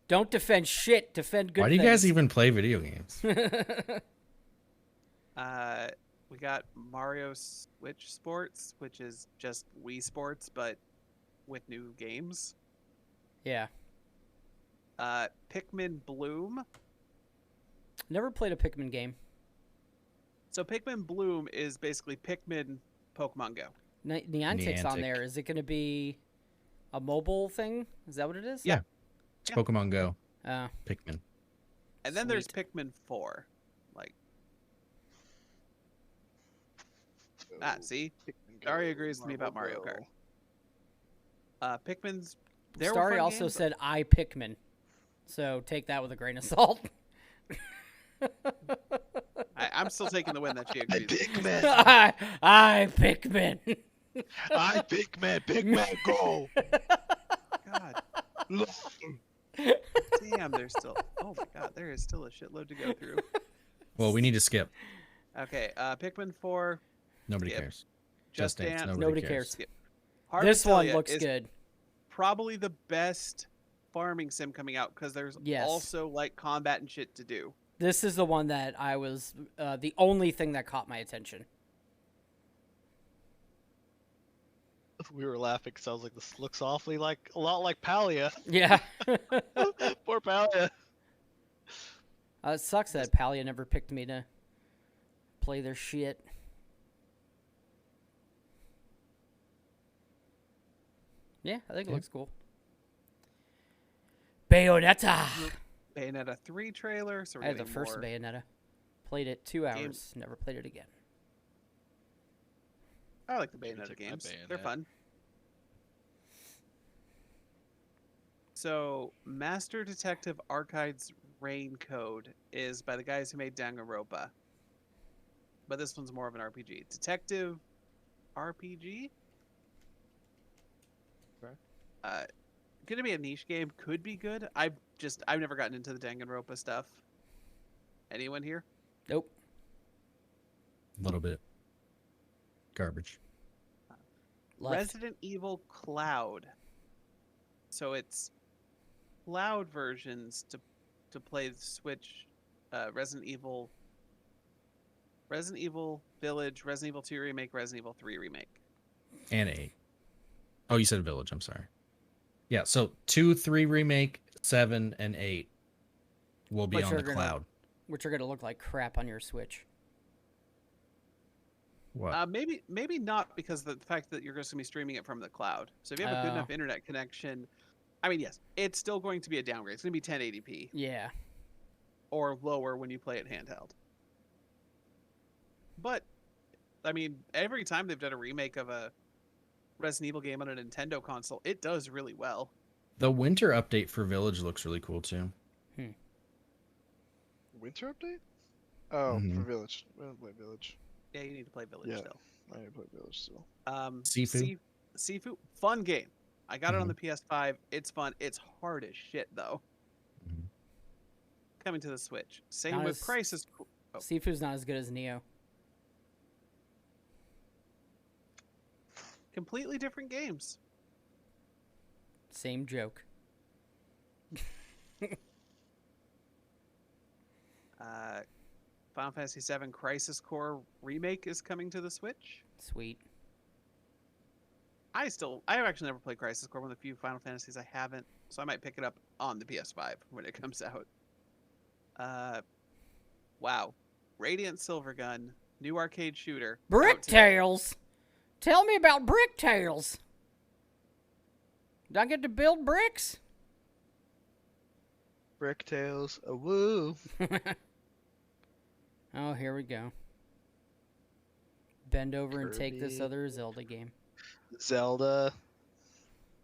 Don't defend shit. Defend good Why do you guys things. even play video games? We got Mario Switch Sports, which is just Wii Sports, but with new games. Yeah. Pikmin Bloom. Never played a Pikmin game. So Pikmin Bloom is basically Pikmin Pokemon Go. Niantic's on Niantic. there. Is it going to be a mobile thing? Is that what it is? Yeah. It's Yeah. Pokemon Go. Oh. Pikmin. And then there's Sweet. Pikmin 4. See? Starry agrees with me about Mario Kart. Pikmin's... There were Starry fun also games, said I Pikmin. So take that with a grain of salt. I'm still taking the win that she agrees with. Pikmin. I Pikmin. I Pikmin. Pikmin go. God damn, there's still... Oh my god, there is still a shitload to go through. Well, we need to skip. Okay, Pikmin 4... Nobody Skip. cares. Just Dance. Dance. Nobody cares. Skip. Hard to This tell one ya, looks is good. Probably the best farming sim coming out because there's Yes. also like combat and shit to do. This is the one that I was the only thing that caught my attention. We were laughing because I was like, this looks awfully like a lot like Palia. Yeah. Poor Palia. It sucks that Palia never picked me to play their shit. Yeah, I think it looks cool. Bayonetta! Bayonetta 3 trailer. So we're I had the getting first more. Bayonetta. Played it 2 hours. Never played it again. I like the Should Bayonetta take my games. They're Bayonetta. fun. So, Master Detective Archives Rain Code is by the guys who made Danganronpa. But this one's more of an RPG. Detective RPG? Okay. Gonna be a niche game. Could be good. I've never gotten into the Danganronpa stuff. Anyone here? Nope. A little bit. Garbage. Left. Resident Evil Cloud. So it's cloud versions to play the Switch, Resident Evil Village, Resident Evil 2 Remake, Resident Evil 3 Remake. And 8. Oh, you said Village. I'm sorry. Yeah, so 2, 3 remake, 7, and 8 will be Which on are the gonna- cloud. which are gonna look like crap on your Switch. What? Maybe not because of the fact that you're just gonna be streaming it from the cloud. So if you have a good enough internet connection, I mean, yes, it's still going to be a downgrade. It's gonna be 1080p Yeah. or lower when you play it handheld. But I mean, every time they've done a remake of a Resident Evil game on a Nintendo console, it does really well. The winter update for Village looks really cool too. Winter update? Oh, Mhm. for Village. We don't play Village. Yeah, you need to play Village Yeah. still. I need to play Village still. Sifu? Sifu, fun game. I got it on Mhm. the PS5. It's fun. It's hard as shit though. Mhm. Coming to the Switch. Same Not with as- Crisis. Oh. Sifu's not as good as Neo. Completely different games. Same joke. Final Fantasy VII Crisis Core remake is coming to the Switch. Sweet. I have actually never played Crisis Core, one of the few Final Fantasies I haven't, so I might pick it up on the PS5 when it comes out. Wow. Radiant Silvergun, new arcade shooter. Brick out today. Tales. Tell me about Brick Tales. Did I get to build bricks? Bricktails, a woo. Oh, here we go. Bend over and take this Kirby. other Zelda game. Zelda.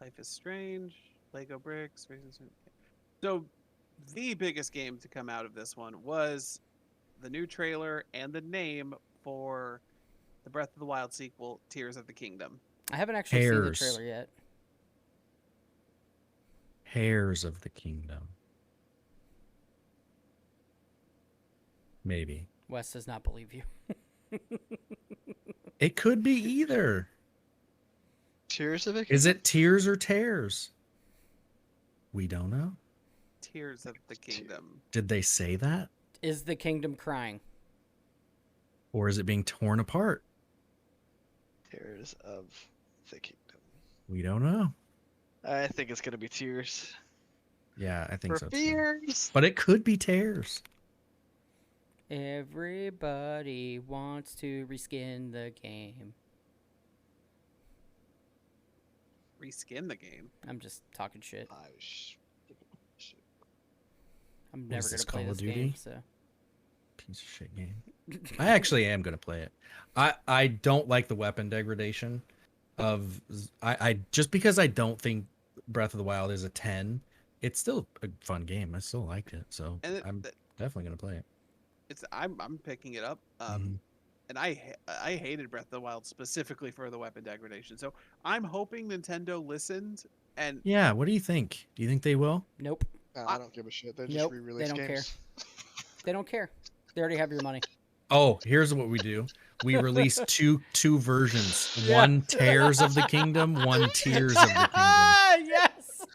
Life is Strange, Lego Bricks. So, the biggest game to come out of this one was the new trailer and the name for the Breath of the Wild sequel, Tears of the Kingdom. I haven't actually seen the Hairs. trailer yet. Hairs of the Kingdom. Maybe. Wes does not believe you. It could be either. Tears of it? Is it tears or tears? We don't know. Tears of the Kingdom. Did they say that? Is the kingdom crying? Or is it being torn apart? Tears of the Kingdom. We don't know. I think it's gonna be Tears. Yeah, I think For so too. fears. But it could be tears. Everybody wants to reskin the game. Reskin the game. I'm just talking shit. Shit. I'm What never is gonna this, play Call of this game. Duty? So Piece of shit game. I actually am gonna play it. I don't like the weapon degradation of I just because I don't think Breath of the Wild is a 10. It's still a fun game. I still liked it, so And I'm definitely gonna play it. I'm picking it up. Mhm. And I hated Breath of the Wild specifically for the weapon degradation. So I'm hoping Nintendo listened and Yeah, what do you think? Do you think they will? nope, Nah, I don't give a shit. They just Nope, they re-release don't games. they don't care. They already have your money. Oh, here's what we do. We release two versions. Yeah. One Tears of the Kingdom, one Tears of the Kingdom. Yes.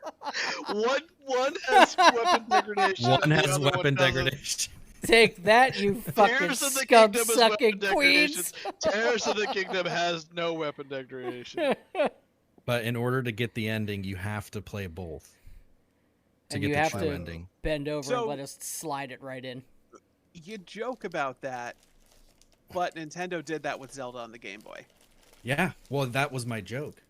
One has weapon degradation. One and the has other one weapon doesn't. degradation. Take that, you fucking Tears of the scum Kingdom is sucking weapon queens. Tears of the Kingdom has no weapon degradation. But in order to get the ending, you have to play both. To And get you the have true to ending. bend over So- and let us slide it right in. you joke about that, but Nintendo did that with Zelda on the Game Boy. Yeah, well, that was my joke.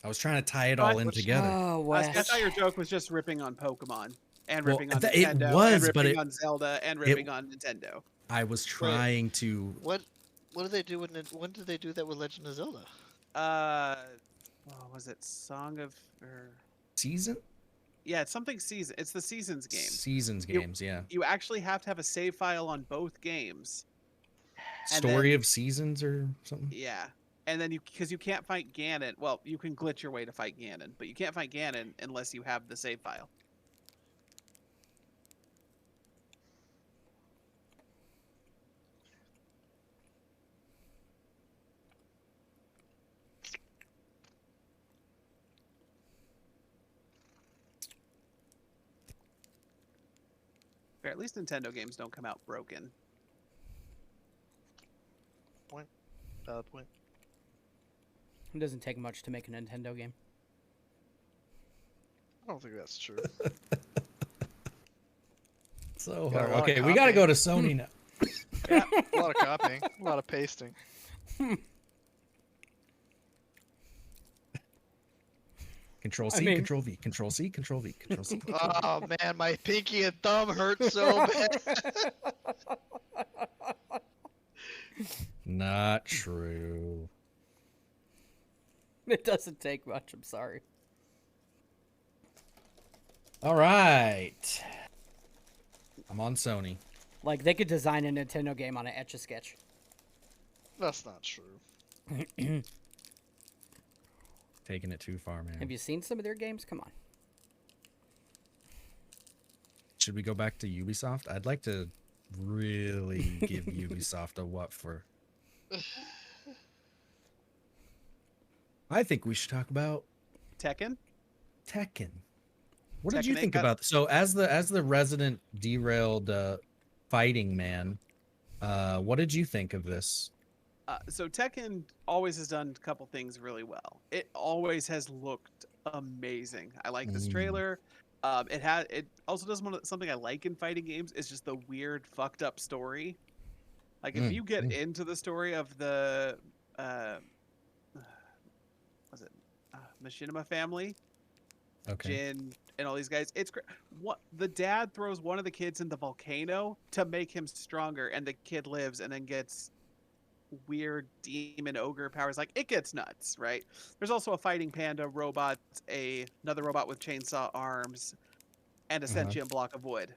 I was trying to tie it all in Which- together. Oh, I Wes. thought your joke was just ripping on Pokemon and Well, ripping on it Nintendo was, and but ripping it- on Zelda and ripping on Nintendo. I was trying to. What did they do when did they do that with Legend of Zelda? What was it? Song of or Season? yeah, it's something season. It's the Seasons game. Seasons You- games, yeah. You actually have to have a save file on both games. And Story then- of Seasons or something? Yeah. And then because you can't fight Ganon. Well, you can glitch your way to fight Ganon, but you can't fight Ganon unless you have the save file. Or at least Nintendo games don't come out broken. Valid point. It doesn't take much to make a Nintendo game. I don't think that's true. So Got a hard. lot of Okay, we got to go copying. to Sony now. Yeah, a lot of copying, a lot of pasting. Control I C, mean- Control V, Control C, Control V, Control C. Oh man, my pinky and thumb hurt so bad. Not true. It doesn't take much. I'm sorry. All right. I'm on Sony. Like they could design a Nintendo game on an Etch-a-Sketch. That's not true. Taking it too far, man. Have you seen some of their games? Come on. Should we go back to Ubisoft? I'd like to really give Ubisoft a what for. I think we should talk about Tekken. Tekken. What did you Tekken think ain't got- about? So as the resident derailed fighting man, what did you think of this? So Tekken always has done a couple things really well. It always has looked amazing. I like this Mm. trailer. It also does something I like in fighting games. It's just the weird, fucked up story. Like if you get into the story of the was it Machinima family, Okay. Jin and all these guys, it's great. What the dad throws one of the kids in the volcano to make him stronger, and the kid lives and then gets weird demon ogre powers. Like it gets nuts, right? There's also a fighting panda robot, another robot with chainsaw arms, and a sentient block of wood.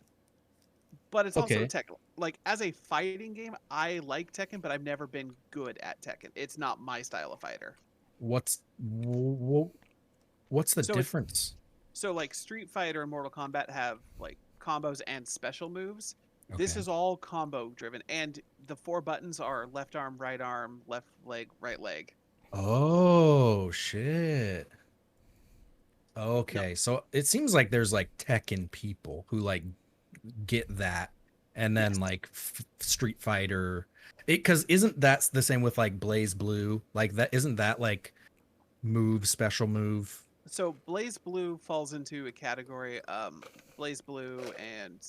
But it's also Okay. Tekken. Like as a fighting game, I like Tekken, but I've never been good at Tekken. It's not my style of fighter. What's the So it's- difference? So like Street Fighter and Mortal Kombat have like combos and special moves. This Okay. is all combo driven, and the 4 buttons are left arm, left leg, right leg. Oh shit. Okay, so it seems like there's like Tekken people who like get that, and then Yes. like Street Fighter. Because isn't that the same with like Blaze Blue? Like that isn't that like special move? So Blaze Blue falls into a category. Blaze Blue and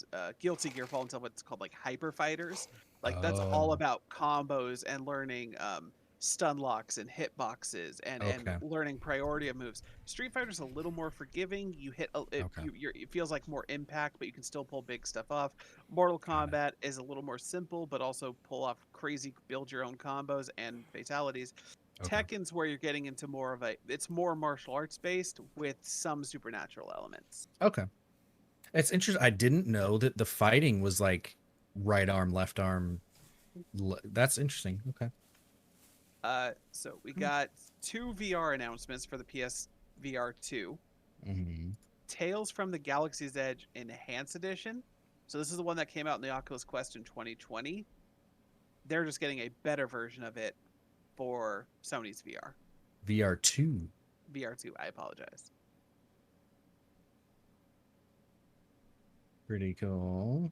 Guilty Gear fall into what's called like hyper fighters. Like that's all Oh. about combos and learning stun locks and hitboxes and Okay. learning priority of moves. Street Fighter's a little more forgiving. You hit Okay. it feels like more impact, but you can still pull big stuff off. Mortal Got it. Kombat is a little more simple, but also pull off crazy build your own combos and fatalities. Okay. Tekken's where you're getting into more of it's more martial arts based with some supernatural elements. Okay. It's interesting. I didn't know that the fighting was like right arm, left arm. That's interesting. Okay. So we got 2 VR announcements for the PSVR 2. Mm-hmm. Tales from the Galaxy's Edge Enhanced Edition. So this is the one that came out in the Oculus Quest in 2020. They're just getting a better version of it for Sony's VR. VR2. VR2, I apologize. Pretty cool.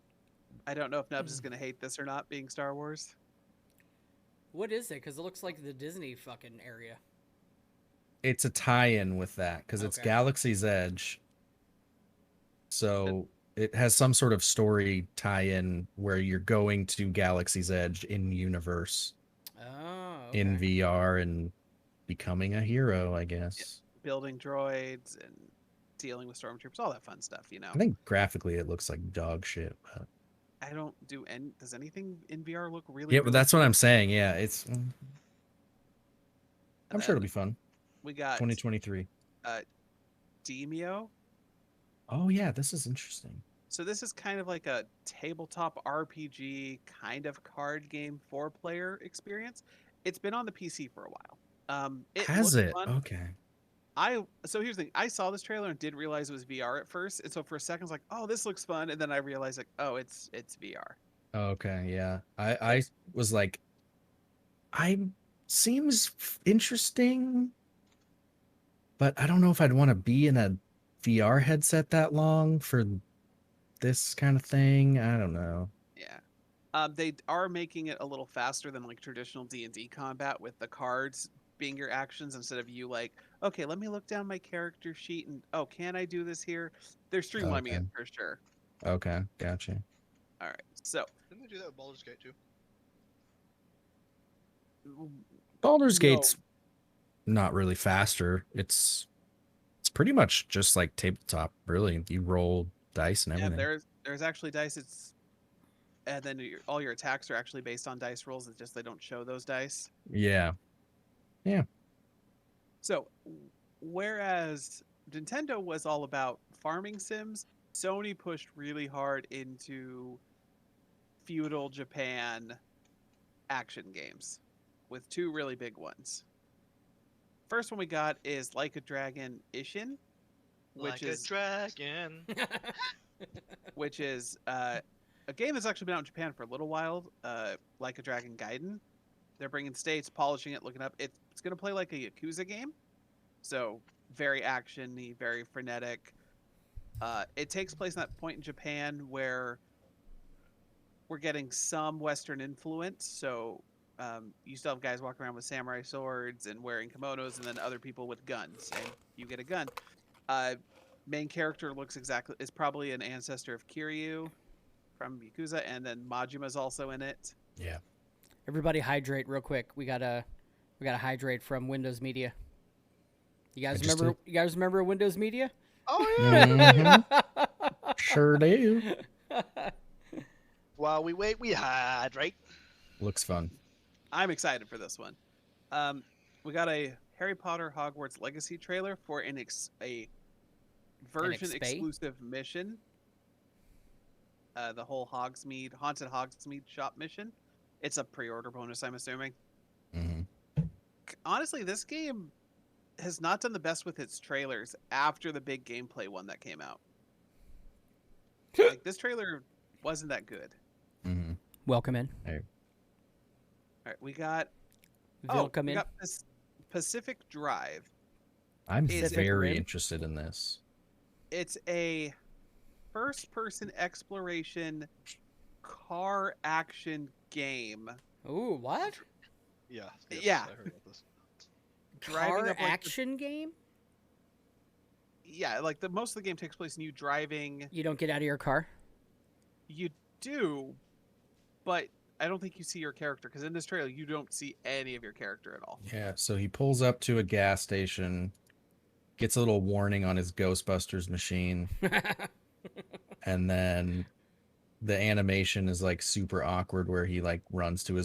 I don't know if Nubs is going to hate this or not, being Star Wars. What is it? Because it looks like the Disney fucking area. It's a tie-in with that because it's Okay. Galaxy's Edge. So it has some sort of story tie-in where you're going to Galaxy's Edge in universe Oh. Okay. in VR and becoming a hero, I guess. Building droids and dealing with stormtroopers, all that fun stuff, you know. I think graphically it looks like dog shit. But... I don't do any. Does anything in VR look really? Yeah, really but that's what good? I'm saying. Yeah, it's. I'm And sure it'll then be fun. We got 2023. Demio. Oh yeah, this is interesting. So this is kind of like a tabletop RPG kind of card game 4-player experience. It's been on the PC for a while. It Has looked it? fun. Okay. So here's the thing. I saw this trailer and didn't realize it was VR at first. And so for a second I was like, oh, this looks fun. And then I realized like, oh, it's VR. Okay, yeah. I was like, seems interesting, but I don't know if I'd want to be in a VR headset that long for this kind of thing. I don't know. Yeah. They are making it a little faster than like traditional D&D combat with the cards being your actions instead of you like, okay, let me look down my character sheet and oh, can I do this here? They're streamlining Okay. it for sure. Okay, gotcha. All right. So Didn't they do that with Baldur's Gate too? Baldur's No. Gate's not really faster. It's pretty much just like tabletop, really. You roll dice and yeah, everything. there's actually dice. And then all your attacks are actually based on dice rolls. It's just they don't show those dice. Yeah. Yeah. So, whereas Nintendo was all about farming sims, Sony pushed really hard into feudal Japan action games with two really big ones. First one we got is Like a Dragon Ishin, Like a dragon. which is a game that's actually been out in Japan for a little while. Like a Dragon Gaiden. They're bringing states, polishing it, looking up. It's going to play like a Yakuza game, so very actiony, very frenetic. It takes place in that point in Japan where we're getting some Western influence. So you still have guys walking around with samurai swords and wearing kimonos, and then other people with guns, and you get a gun. Main character is probably an ancestor of Kiryu from Yakuza, and then Majima's also in it. Yeah. Everybody hydrate real quick. We gotta hydrate from Windows Media. You guys remember? You guys remember Windows Media? Oh yeah. Mhm. Sure do. While we wait, we hydrate. Looks fun. I'm excited for this one. We got a Harry Potter Hogwarts Legacy trailer for a version exclusive mission. The whole Haunted Hogsmeade shop mission. It's a pre-order bonus, I'm assuming. Mm-hmm. Honestly, this game has not done the best with its trailers after the big gameplay one that came out. Like, this trailer wasn't that good. Mm-hmm. Welcome in. All right, we got Welcome in. we got Pacific Drive. I'm Pacific very Rim? interested in this. It's a first-person exploration car action game. Ooh, what? Yeah. Yeah. I heard about this. Driving Car up, like, action game? Yeah, like most of the game takes place in you driving. You don't get out of your car? You do, but I don't think you see your character, because in this trailer you don't see any of your character at all. Yeah, so he pulls up to a gas station, gets a little warning on his Ghostbusters machine, and then the animation is like super awkward where he like runs to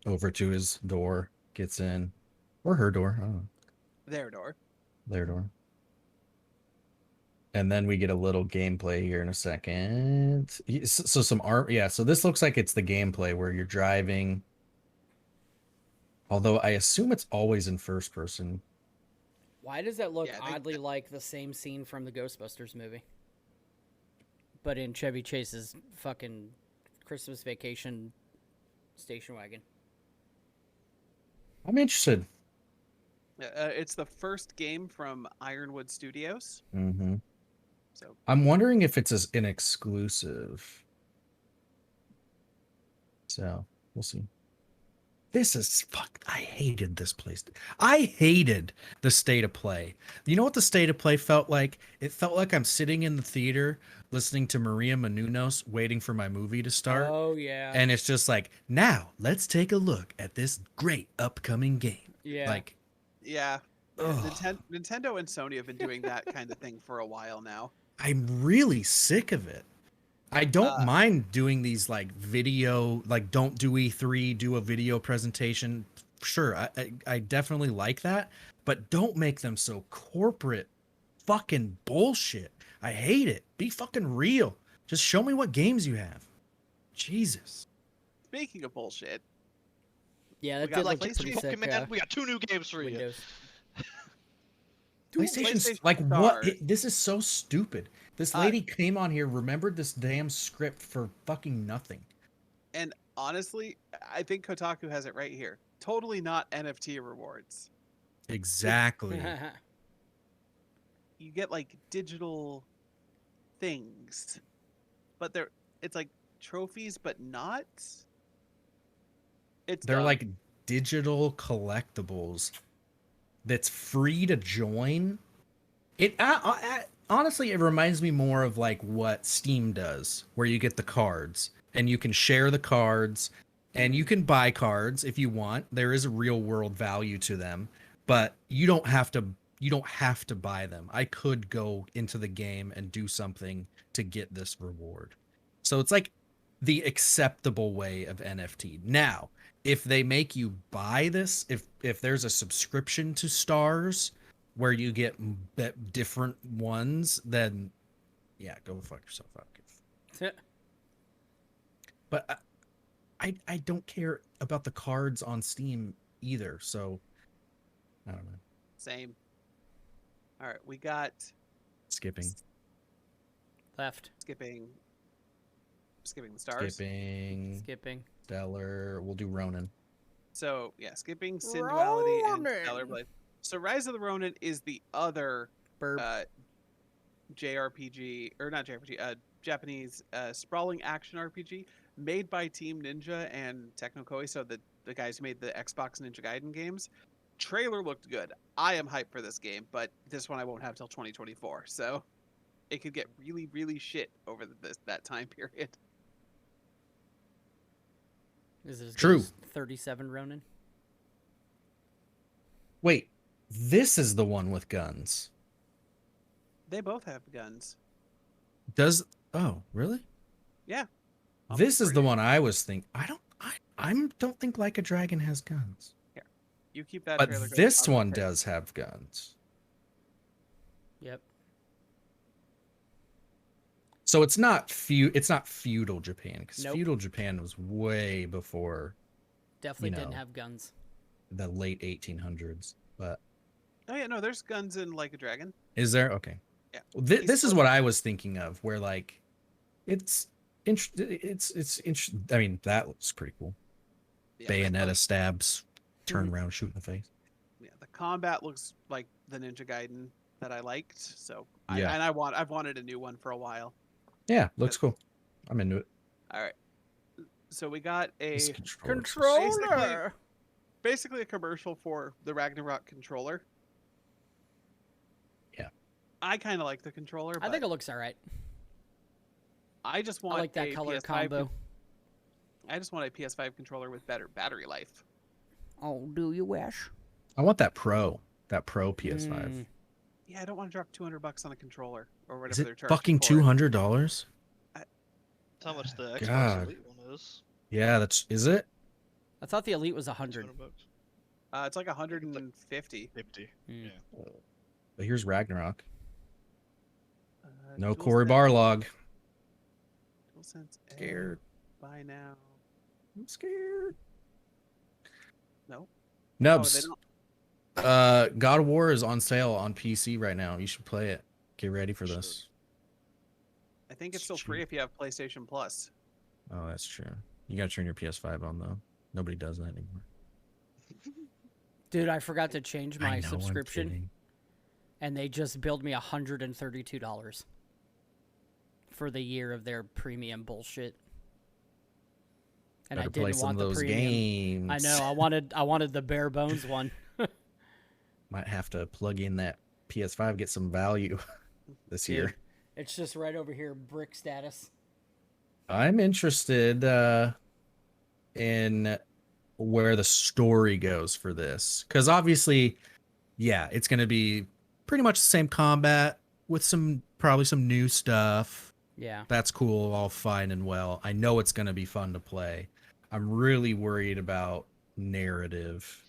over to his door, gets in, or her door, I don't know, Their door. their door. And then we get a little gameplay here in a second. So some art, yeah, so this looks like it's the gameplay where you're driving. Although I assume it's always in first person. Why does that look Yeah, oddly like the same scene from the Ghostbusters movie? But in Chevy Chase's fucking Christmas Vacation station wagon. I'm interested. It's the first game from Ironwood Studios. Mm-hmm. So I'm wondering if it's an exclusive. So we'll see. This is I hated this place. I hated the state of play. You know what the state of play felt like? It felt like I'm sitting in the theater listening to Maria Menounos waiting for my movie to start. Oh, yeah. And it's just like, now let's take a look at this great upcoming game. Yeah. Like, yeah, ugh. Nintendo and Sony have been doing that kind of thing for a while now. I'm really sick of it. I don't mind doing these like video, like don't do E3, do a video presentation. Sure, I definitely like that, but don't make them so corporate fucking bullshit. I hate it. Be fucking real. Just show me what games you have. Jesus. Speaking of bullshit, Yeah, We that got did Like look pretty sick. Pokemon, we got 2 new games for you. Windows. PlayStation's like PlayStation what? Stars. This is so stupid. This lady came on here, remembered this damn script for fucking nothing. and honestly, I think Kotaku has it right here. Totally not NFT rewards. Exactly. You get like digital things, but it's like trophies, but not. They're like digital collectibles that's free to join. honestly, it reminds me more of like what Steam does, where you get the cards and you can share the cards and you can buy cards if you want. There is a real world value to them, but you don't have to buy them. I could go into the game and do something to get this reward. So it's like the acceptable way of NFT. Now, if they make you buy this, if there's a subscription to stars where you get different ones, then yeah, go fuck yourself up. But I don't care about the cards on Steam either, so I don't know. Same. All right, we got Skipping Left. skipping the stars. Skipping. Stellar. We'll do Ronin. So yeah, skipping Sin Duality and Ronin! Stellar Blade. So Rise of the Ronin is the other Burp. JRPG, or not JRPG, Japanese sprawling action RPG made by Team Ninja and Techno Koei, so the guys who made the Xbox Ninja Gaiden games. Trailer looked good. I am hyped for this game, but this one I won't have till 2024, so it could get really, really shit over that time period. Is it as True. good as 37 Ronin? Wait, this is the one with guns. They both have guns. Oh, really? Yeah. This is the one I was thinking. I don't think Like a Dragon has guns. You keep that But trailer going. this I'm one okay. does have guns. Yep. So it's not feudal Japan, because Nope. feudal Japan was way before Definitely didn't know. have guns. the late 1800s. But Oh yeah, no, there's guns in Like a Dragon. is there? Okay. Yeah. Well, He's this is supposed what to- I was thinking of, where like it's I mean, that looks pretty cool. Yeah, Bayonetta stabs, turn around, shoot in the face. Yeah, the combat looks like the Ninja Gaiden that I liked. So Yeah. I've wanted a new one for a while. Yeah, looks cool. I'm into it. All right. So we got a This Controller. basically a commercial for the Ragnarok controller. Yeah. I kind of like the controller. I think it looks all right. I just I want like that a color PS5 combo. I just want a PS5 controller with better battery life. Oh, do you wish? I want that Pro PS5. Mm. Yeah, I don't want to drop $200 on a controller or whatever Is they're it charging. fucking for it. $200? That's how much the Xbox God. Elite one is. Yeah, is it? I thought the Elite was 100. $200. It's like 150. 50. Mm. Yeah. But here's Ragnarok. No DualSense- Cory Barlog. DualSense A, Scared. Buy now. I'm scared. No. Nubs. Oh, they don't. God of War is on sale on PC right now. You should play it. Get ready for Should. this. I think it's still free if you have PlayStation Plus. Oh, that's true. You gotta turn your PS5 on though. Nobody does that anymore. Dude, I forgot to change I my know, I'm subscription, kidding. and they just billed me $132 for the year of their premium bullshit. And Better I play didn't some want of the those premium. games. I know. I wanted the bare bones one. Might have to plug in that PS5, get some value this Dude. year. It's just right over here, brick status. I'm interested in where the story goes for this, because obviously, yeah, it's going to be pretty much the same combat with probably some new stuff. Yeah. That's cool, all fine and well. I know it's going to be fun to play. I'm really worried about narrative,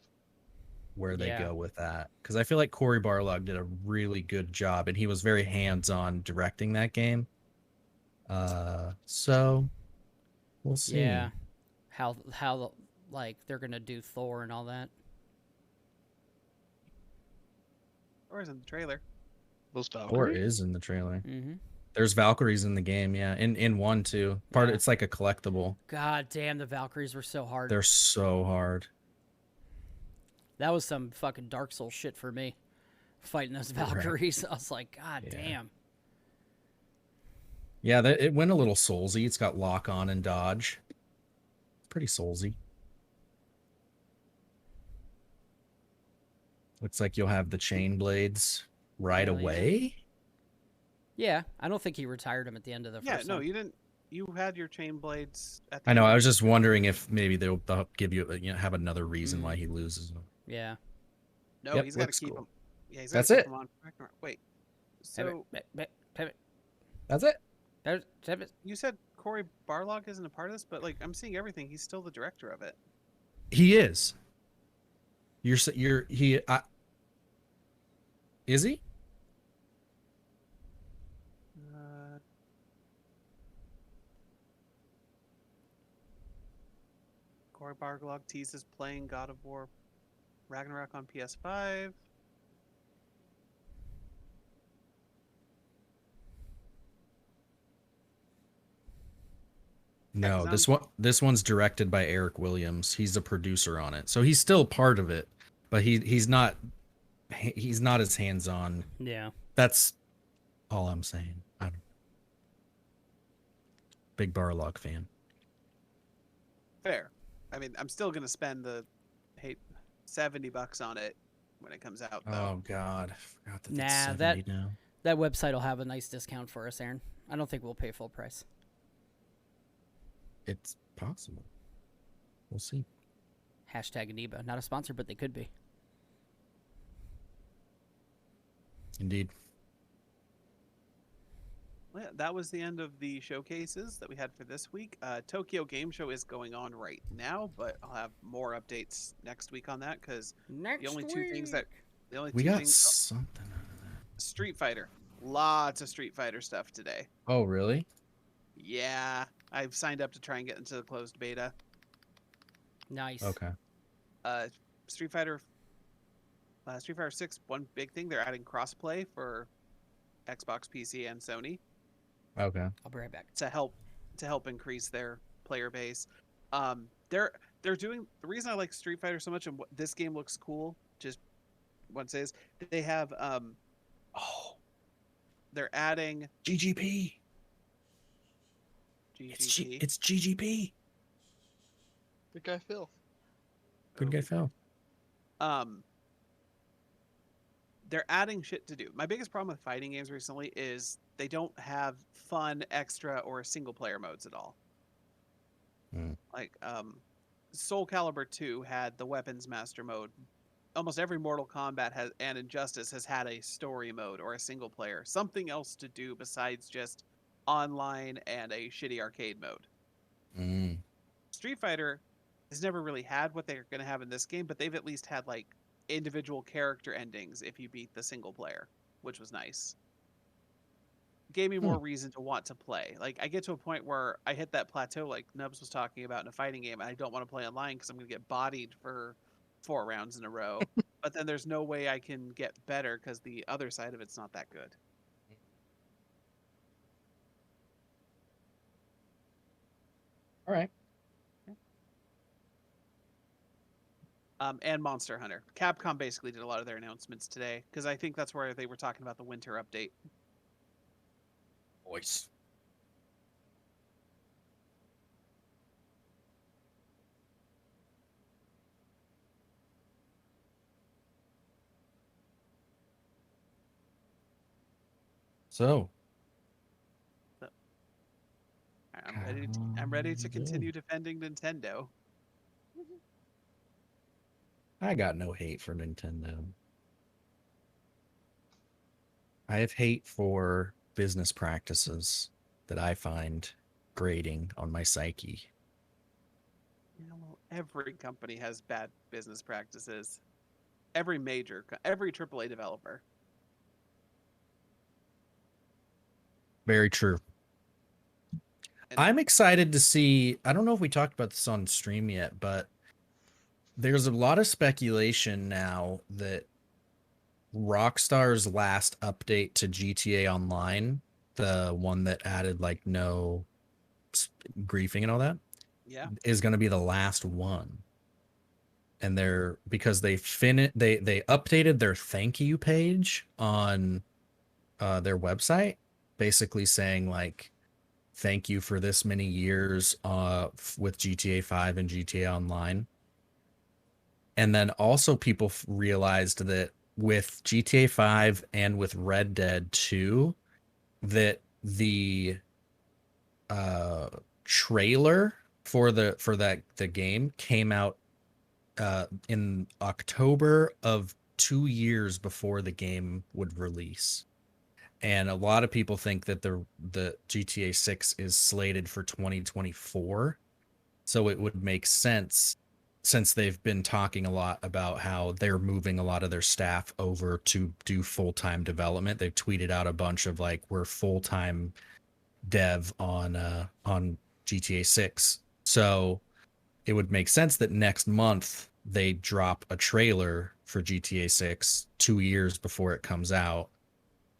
where they Yeah. go with that, because I feel like Cory Barlog did a really good job, and he was very hands-on directing that game. So we'll see. Yeah. How like they're gonna do Thor and all that. Or is in the trailer. Those Or Valkyrie? is in the trailer. Mm-hmm. There's Valkyries in the game, yeah. In one too. Yeah. It's like a collectible. God damn, the Valkyries were so hard. They're so hard. That was some fucking Dark Souls shit for me. Fighting those Right. Valkyries. I was like, God Yeah. damn. Yeah, it went a little soulsy. It's got lock on and dodge. Pretty soulsy. Looks like you'll have the chain blades right Hell yeah. away. Yeah, I don't think he retired him at the end of the Yeah, first no, one. you didn't. You had your chain blades at the I know. end I of was the- just wondering if maybe they'll give you, have another reason why Mhm. he loses. Yeah. No, Yep, he's got to looks keep cool. him. Yeah, he's got to That's keep it. him on. Wait, Pivot, so pivot. That's it. Pivot. you said Corey Barlog isn't a part of this, but like I'm seeing everything. He's still the director of it. He is. Is he? Uh, Corey Barlog teases playing God of War Ragnarok on PS5. No, 'cause this one's directed by Eric Williams. He's a producer on it, so he's still part of it, but he's not as hands on. Yeah. That's all I'm saying. I'm big Barlog fan. Fair. I mean, I'm still gonna spend the $70 on it when it comes out, though. Oh God, I forgot that Nah, it's 70 now. That website will have a nice discount for us, Aaron. I don't think we'll pay full price. It's possible. We'll see. Hashtag Aniba. Not a sponsor, but they could be. Indeed. Well, yeah, that was the end of the showcases that we had for this week. Tokyo Game Show is going on right now, but I'll have more updates next week on that because the only two things We got something out of that. Street Fighter. Lots of Street Fighter stuff today. Oh, really? Yeah, I've signed up to try and get into the closed beta. Nice. Okay. Street Fighter 6, one big thing, they're adding crossplay for Xbox, PC, and Sony Okay. I'll be right back. to help increase their player base. They're doing the reason I like Street Fighter so much and what this game looks cool. Just once is they have they're adding GGP. GGP. It's GGP. Good guy Phil. Good guy, Phil. They're adding shit to do. My biggest problem with fighting games recently is they don't have fun, extra, or single player modes at all. Like, Soul Calibur 2 had the Weapons Master mode. Almost every Mortal Kombat and Injustice has had a story mode or a single player, something else to do besides just online and a shitty arcade mode. Street Fighter has never really had what they're going to have in this game, but they've at least had like individual character endings if you beat the single player, which was nice. Gave me more reason to want to play. Like I get to a point where I hit that plateau like Nubs was talking about in a fighting game, and I don't want to play online because I'm going to get bodied for 4 rounds in a row. But then there's no way I can get better because the other side of it's not that good. All right. And Monster Hunter. Capcom basically did a lot of their announcements today because I think that's where they were talking about the winter update. Voice. So, I'm ready to continue defending Nintendo. I got no hate for Nintendo. I have hate for business practices that I find grating on my psyche. Yeah, well, every company has bad business practices. Every AAA developer. Very true. And I'm excited to see. I don't know if we talked about this on stream yet, but there's a lot of speculation now that Rockstar's last update to GTA Online, the one that added like no griefing and all that, yeah, is going to be the last one. And because they updated their thank you page on their website, basically saying like, thank you for this many years with GTA 5 and GTA Online. And then also people realized that with GTA 5 and with Red Dead 2, that the trailer for the game came out in October of 2 years before the game would release. And a lot of people think that the GTA 6 is slated for 2024. So it would make sense, since they've been talking a lot about how they're moving a lot of their staff over to do full-time development. They've tweeted out a bunch of like, we're full-time dev on GTA 6. So it would make sense that next month they drop a trailer for GTA 6 2 years before it comes out,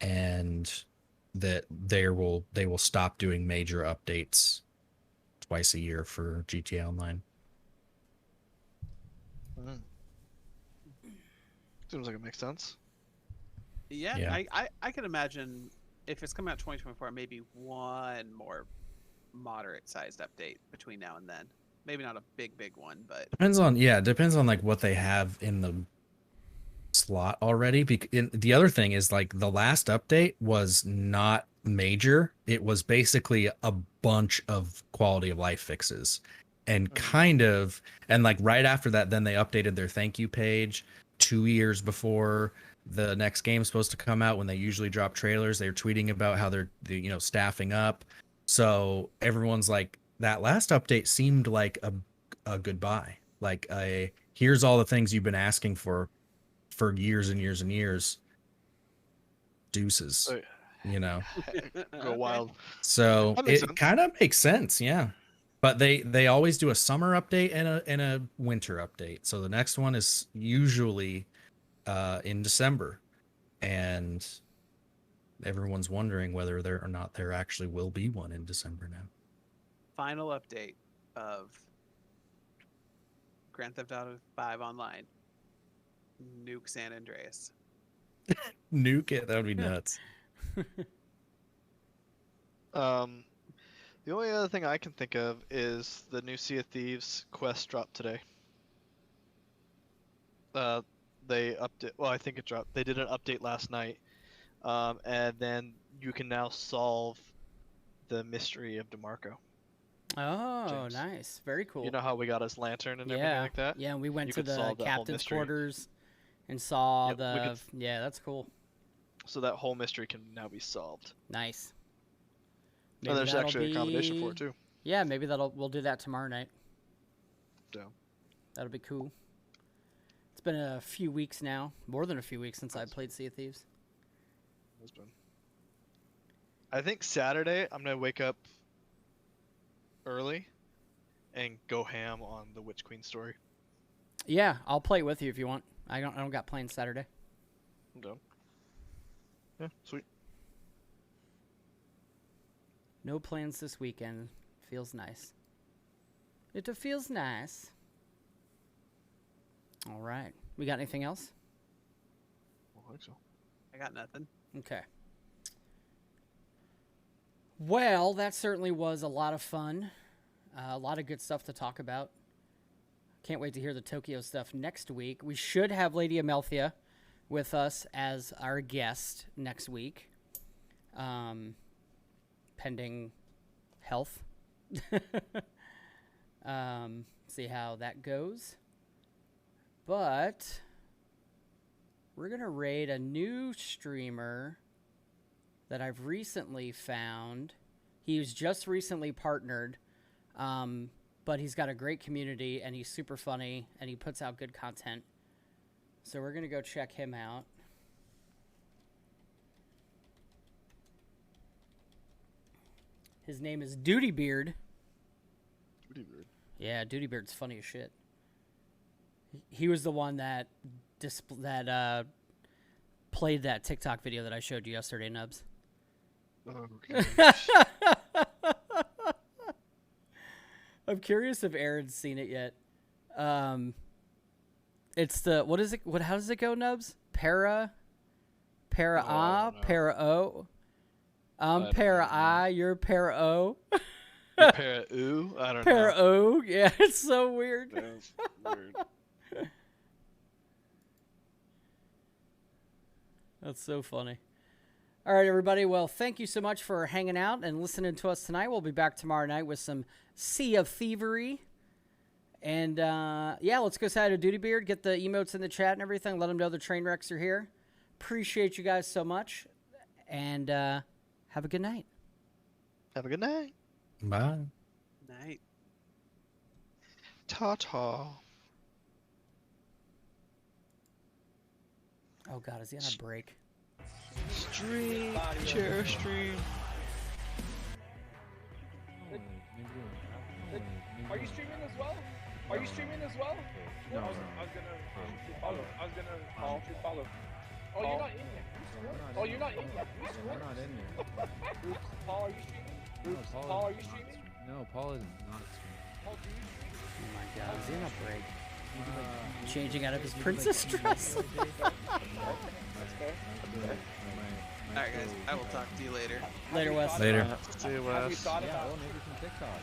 and that they will stop doing major updates twice a year for GTA Online. Seems like it makes sense. Yeah, Yeah. I can imagine if it's coming out 2024, maybe one more moderate sized update between now and then. Maybe not a big one, but Depends on like what they have in the slot already. The other thing is, like, the last update was not major. It was basically a bunch of quality of life fixes, and and like right after that, then they updated their thank you page 2 years before the next game's supposed to come out. When they usually drop trailers, they're tweeting about how they're staffing up. So everyone's like, that last update seemed like a goodbye, like a here's all the things you've been asking for years and years and years. Deuces, Go Okay. wild. So That makes it sense. kind of makes sense, yeah. But they always do a summer update and a winter update. So the next one is usually in December, and everyone's wondering whether there or not there actually will be one in December now. Final update of Grand Theft Auto 5 Online. Nuke San Andreas. Nuke it, that would be nuts. The only other thing I can think of is the new Sea of Thieves quest dropped today. They update. Well, I think it dropped. They did an update last night, and then you can now solve the mystery of DeMarco. Oh, James. nice. Very cool. You know how we got his lantern and everything yeah. like that? Yeah, we went You to could the solve that whole captain's mystery. quarters and saw Yep, we could- Yeah, that's cool. So that whole mystery can now be solved. Nice. And there's that'll actually a accommodation for be- it too. Yeah, maybe we'll do that tomorrow night. So That'll be cool. It's been a few weeks now, more than a few weeks since I played Sea of Thieves. I think Saturday I'm gonna wake up early and go ham on the Witch Queen story. Yeah, I'll play it with you if you want. I don't got plans Saturday. I'm done. Yeah, sweet. No plans this weekend. Feels nice. It feels nice. All right. We got anything else? I think so. I got nothing. Okay. Well, that certainly was a lot of fun. A lot of good stuff to talk about. Can't wait to hear the Tokyo stuff next week. We should have Lady Amelthea with us as our guest next week. Pending health. See how that goes. But we're going to raid a new streamer that I've recently found. He was just recently partnered, but he's got a great community, and he's super funny, and he puts out good content. So we're going to go check him out. His name is Duty Beard. Duty Beard. Yeah, Duty Beard's funny as shit. He was the one that played that TikTok video that I showed you yesterday, Nubs. Okay. I'm curious if Aaron's seen it yet. It's the what is it? How does it go, Nubs? Para don't know. para o. I'm don't para know. I, you're para o. Para ooh? I don't Para know. o. Yeah, it's so weird. That's weird. That's so funny. All right, everybody. Well, thank you so much for hanging out and listening to us tonight. We'll be back tomorrow night with some Sea of Thievery. And, yeah, let's go say hi to Duty Beard, get the emotes in the chat and everything. Let them know the train wrecks are here. Appreciate you guys so much. And have a good night. Have a good night. Bye. Night. Ta-ta. Oh, God, is he on a break? Stream. Share stream. Are you streaming as well? Are you streaming as well? No, I was gonna follow. I was gonna follow. Oh, you're not in yet. Oh, you're not in yet. We're not in there. Paul, are you streaming? Paul, are you streaming? No, Paul is not streaming. Paul, do you stream? Oh, my God, is he on a break? Changing out of his princess dress. Alright, guys. I will talk to you later. Later, Wes. Later. See you, Have you Wes. thought Yeah, about well, maybe some TikTok.